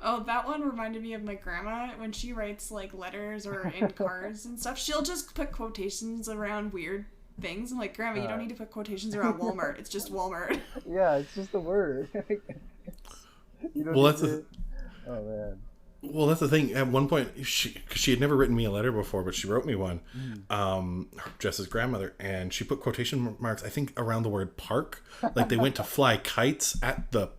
Oh, that one reminded me of my grandma when she writes like letters or in cards and stuff. She'll just put quotations around weird things. I'm like, Grandma, you don't need to put quotations around Walmart. It's just Walmart. Yeah, it's just a word. You don't oh man. Well, that's the thing. At one point, she had never written me a letter before, but she wrote me one, Jess's grandmother, and she put quotation marks, I think, around the word park. Like they went to fly kites at the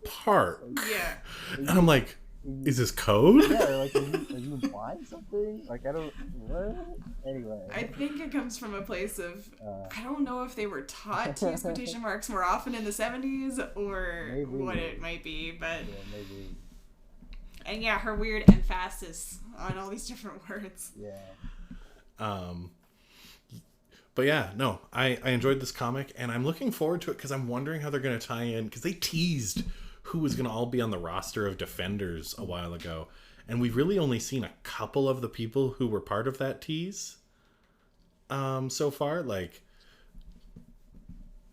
park. Yeah. And I'm like, is this code? Yeah, like, are you implying something? Like, I don't... What? Anyway. I think it comes from a place of... I don't know if they were taught to use quotation marks more often in the 70s or maybe. What it might be, but... Yeah, maybe. And yeah, her weird emphasis on all these different words. Yeah. But yeah, no, I enjoyed this comic, and I'm looking forward to it because I'm wondering how they're going to tie in, because they teased who was going to all be on the roster of Defenders a while ago, and we've really only seen a couple of the people who were part of that tease so far. Like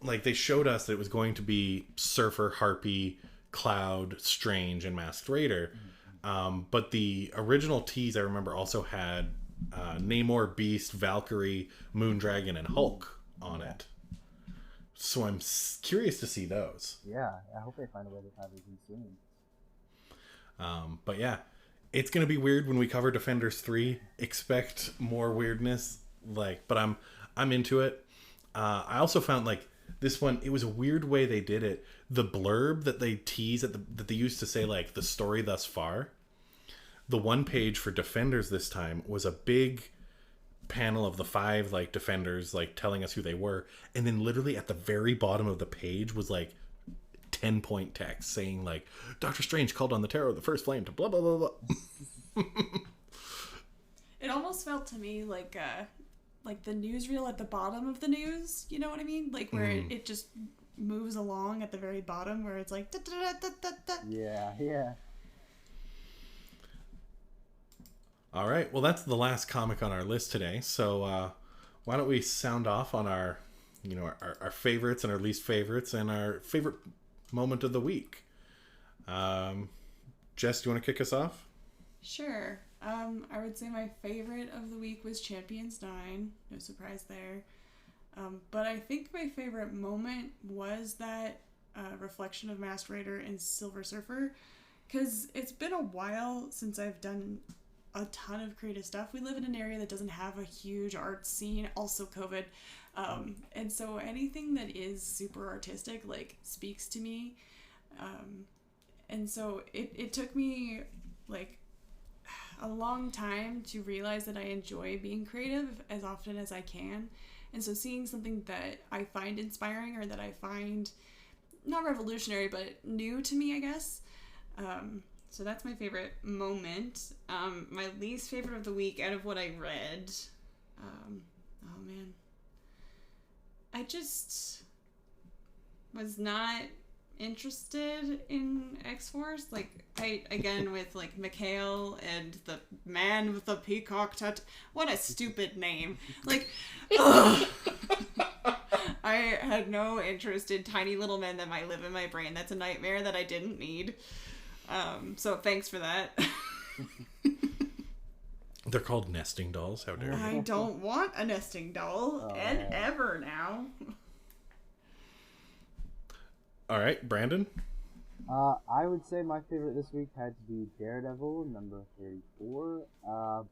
they showed us that it was going to be Surfer, Harpy, Cloud, Strange, and Masked Raider. But the original tease, I remember, also had Namor, Beast, Valkyrie, Moondragon, and Hulk on it. So I'm curious to see those. Yeah, I hope they find a way to have it soon. But yeah, it's gonna be weird when we cover Defenders 3. Expect more weirdness, but I'm into it. I also found this one, it was a weird way they did it. The blurb that they tease that they used to say the story thus far. The one page for Defenders this time was a big panel of the 5 Defenders telling us who they were, and then literally at the very bottom of the page was 10-point text saying Doctor Strange called on the Terror of the First Flame to blah blah blah blah. It almost felt to me like the newsreel at the bottom of the news, you know what I mean? Where it just moves along at the very bottom where it's da, da, da, da, da, da. Yeah. All right, well that's the last comic on our list today. So why don't we sound off on our favorites and our least favorites and our favorite moment of the week. Jess, do you want to kick us off? Sure. I would say my favorite of the week was Champions 9. No surprise there. But I think my favorite moment was that reflection of Masked Rider and Silver Surfer. Because it's been a while since I've done a ton of creative stuff. We live in an area that doesn't have a huge art scene, also COVID. And so anything that is super artistic, speaks to me. And so it took me, a long time to realize that I enjoy being creative as often as I can. And so seeing something that I find inspiring or that I find not revolutionary, but new to me, I guess. So that's my favorite moment. My least favorite of the week out of what I read. Oh man. I just was not interested in X-Force. Again, with Mikhail and the man with the peacock what a stupid name. Ugh. I had no interest in tiny little men that might live in my brain. That's a nightmare that I didn't need. So thanks for that. They're called nesting dolls. How dare you? I don't want a nesting doll. And ever now. All right, Brandon? I would say my favorite this week had to be Daredevil, number 34.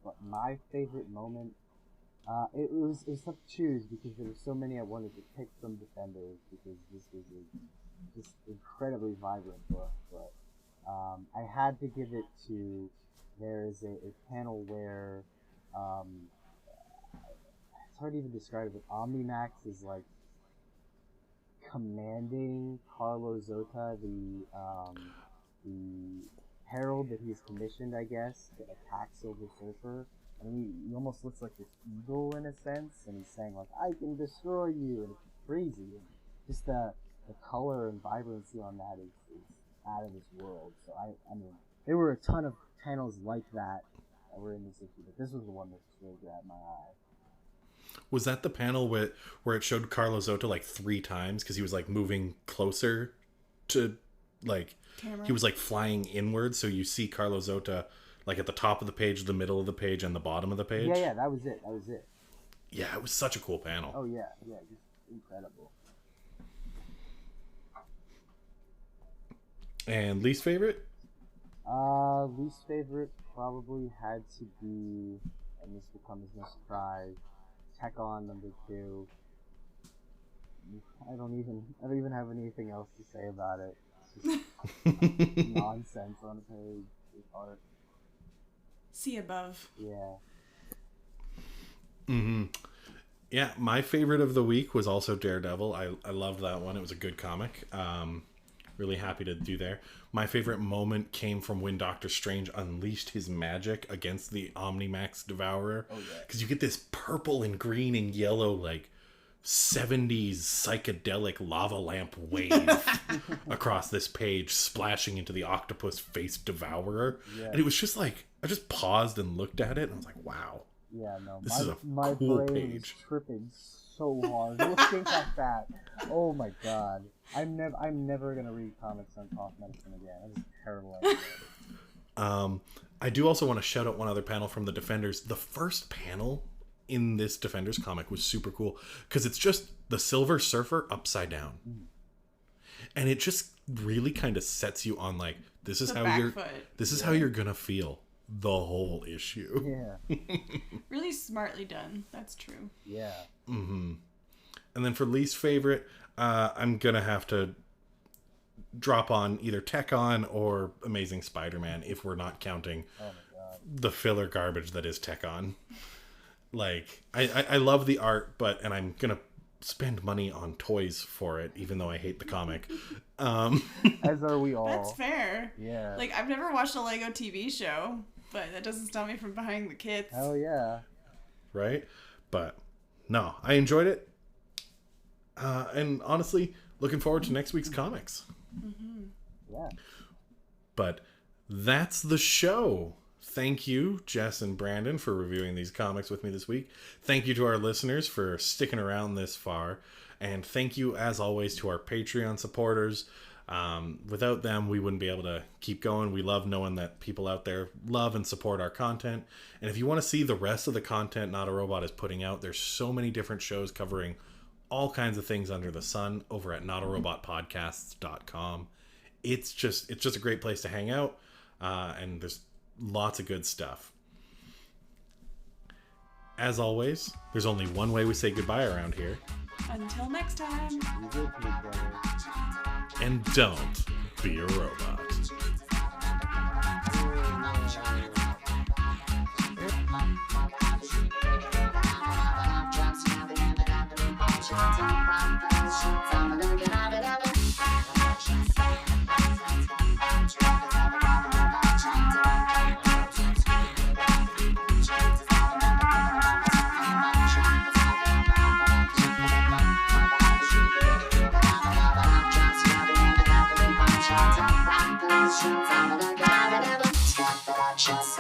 But my favorite moment, it was tough to choose because there were so many I wanted to pick from Defenders because this was a just incredibly vibrant book. But I had to give it to, there is a panel where, it's hard to even describe it, but Omnimax is commanding Carlo Zota, the herald that he's commissioned, I guess, to attack Silver Surfer. And he almost looks like this eagle in a sense, and he's saying I can destroy you, and it's crazy. And just the color and vibrancy on that is out of this world. So I mean, there were a ton of panels like that were in this issue, but this was the one that really grabbed my eye. Was that the panel where it showed Carlo Zota 3 times because he was moving closer to Camera. He was flying inward, so you see Carlo Zota at the top of the page, the middle of the page, and the bottom of the page? Yeah, that was it. Yeah, it was such a cool panel. Oh, yeah, just incredible. And least favorite? Least favorite probably had to be, and this will come as no surprise, Tech On number 2. I don't even have anything else to say about it. It's just nonsense on a page. It's art. See above. Yeah. Mm-hmm. Yeah, my favorite of the week was also Daredevil. I loved that one. It was a good comic. Really happy to do there. My favorite moment came from when Doctor Strange unleashed his magic against the Omnimax Devourer. Oh, yeah. Because you get this purple and green and yellow, 70s psychedelic lava lamp wave across this page, splashing into the octopus face devourer. Yeah. And it was just I just paused and looked at it, and I was like, wow. Yeah, no, this is a my cool brain page. Was tripping so hard looking at that. Oh my god. I'm never gonna read comics on cough medicine again. That was a terrible idea. I do also want to shout out one other panel from the Defenders. The first panel in this Defenders comic was super cool because it's just the Silver Surfer upside down. And it just really kind of sets you on like, this is The how back you're foot. this is how you're gonna feel the whole issue. Yeah. Really smartly done. That's true. Yeah. And then for least favorite, I'm gonna have to drop on either Tech-On or Amazing Spider-Man if we're not counting the filler garbage that is Tech-On. Like, I love the art, and I'm gonna spend money on toys for it, even though I hate the comic. As are we all. That's fair. Yeah. Like, I've never watched a Lego TV show, but that doesn't stop me from buying the kits. Hell yeah. Right? But, no, I enjoyed it. And honestly, looking forward to next week's comics. Yeah. But that's the show. Thank you, Jess and Brandon, for reviewing these comics with me this week. Thank you to our listeners for sticking around this far. And thank you, as always, to our Patreon supporters. Without them, we wouldn't be able to keep going. We love knowing that people out there love and support our content. And if you want to see the rest of the content Not a Robot is putting out, there's so many different shows covering all kinds of things under the sun over at notarobotpodcasts.com. It's just a great place to hang out, and there's lots of good stuff. As always, there's only one way we say goodbye around here. Until next time. You good, big brother. And don't be a robot. Just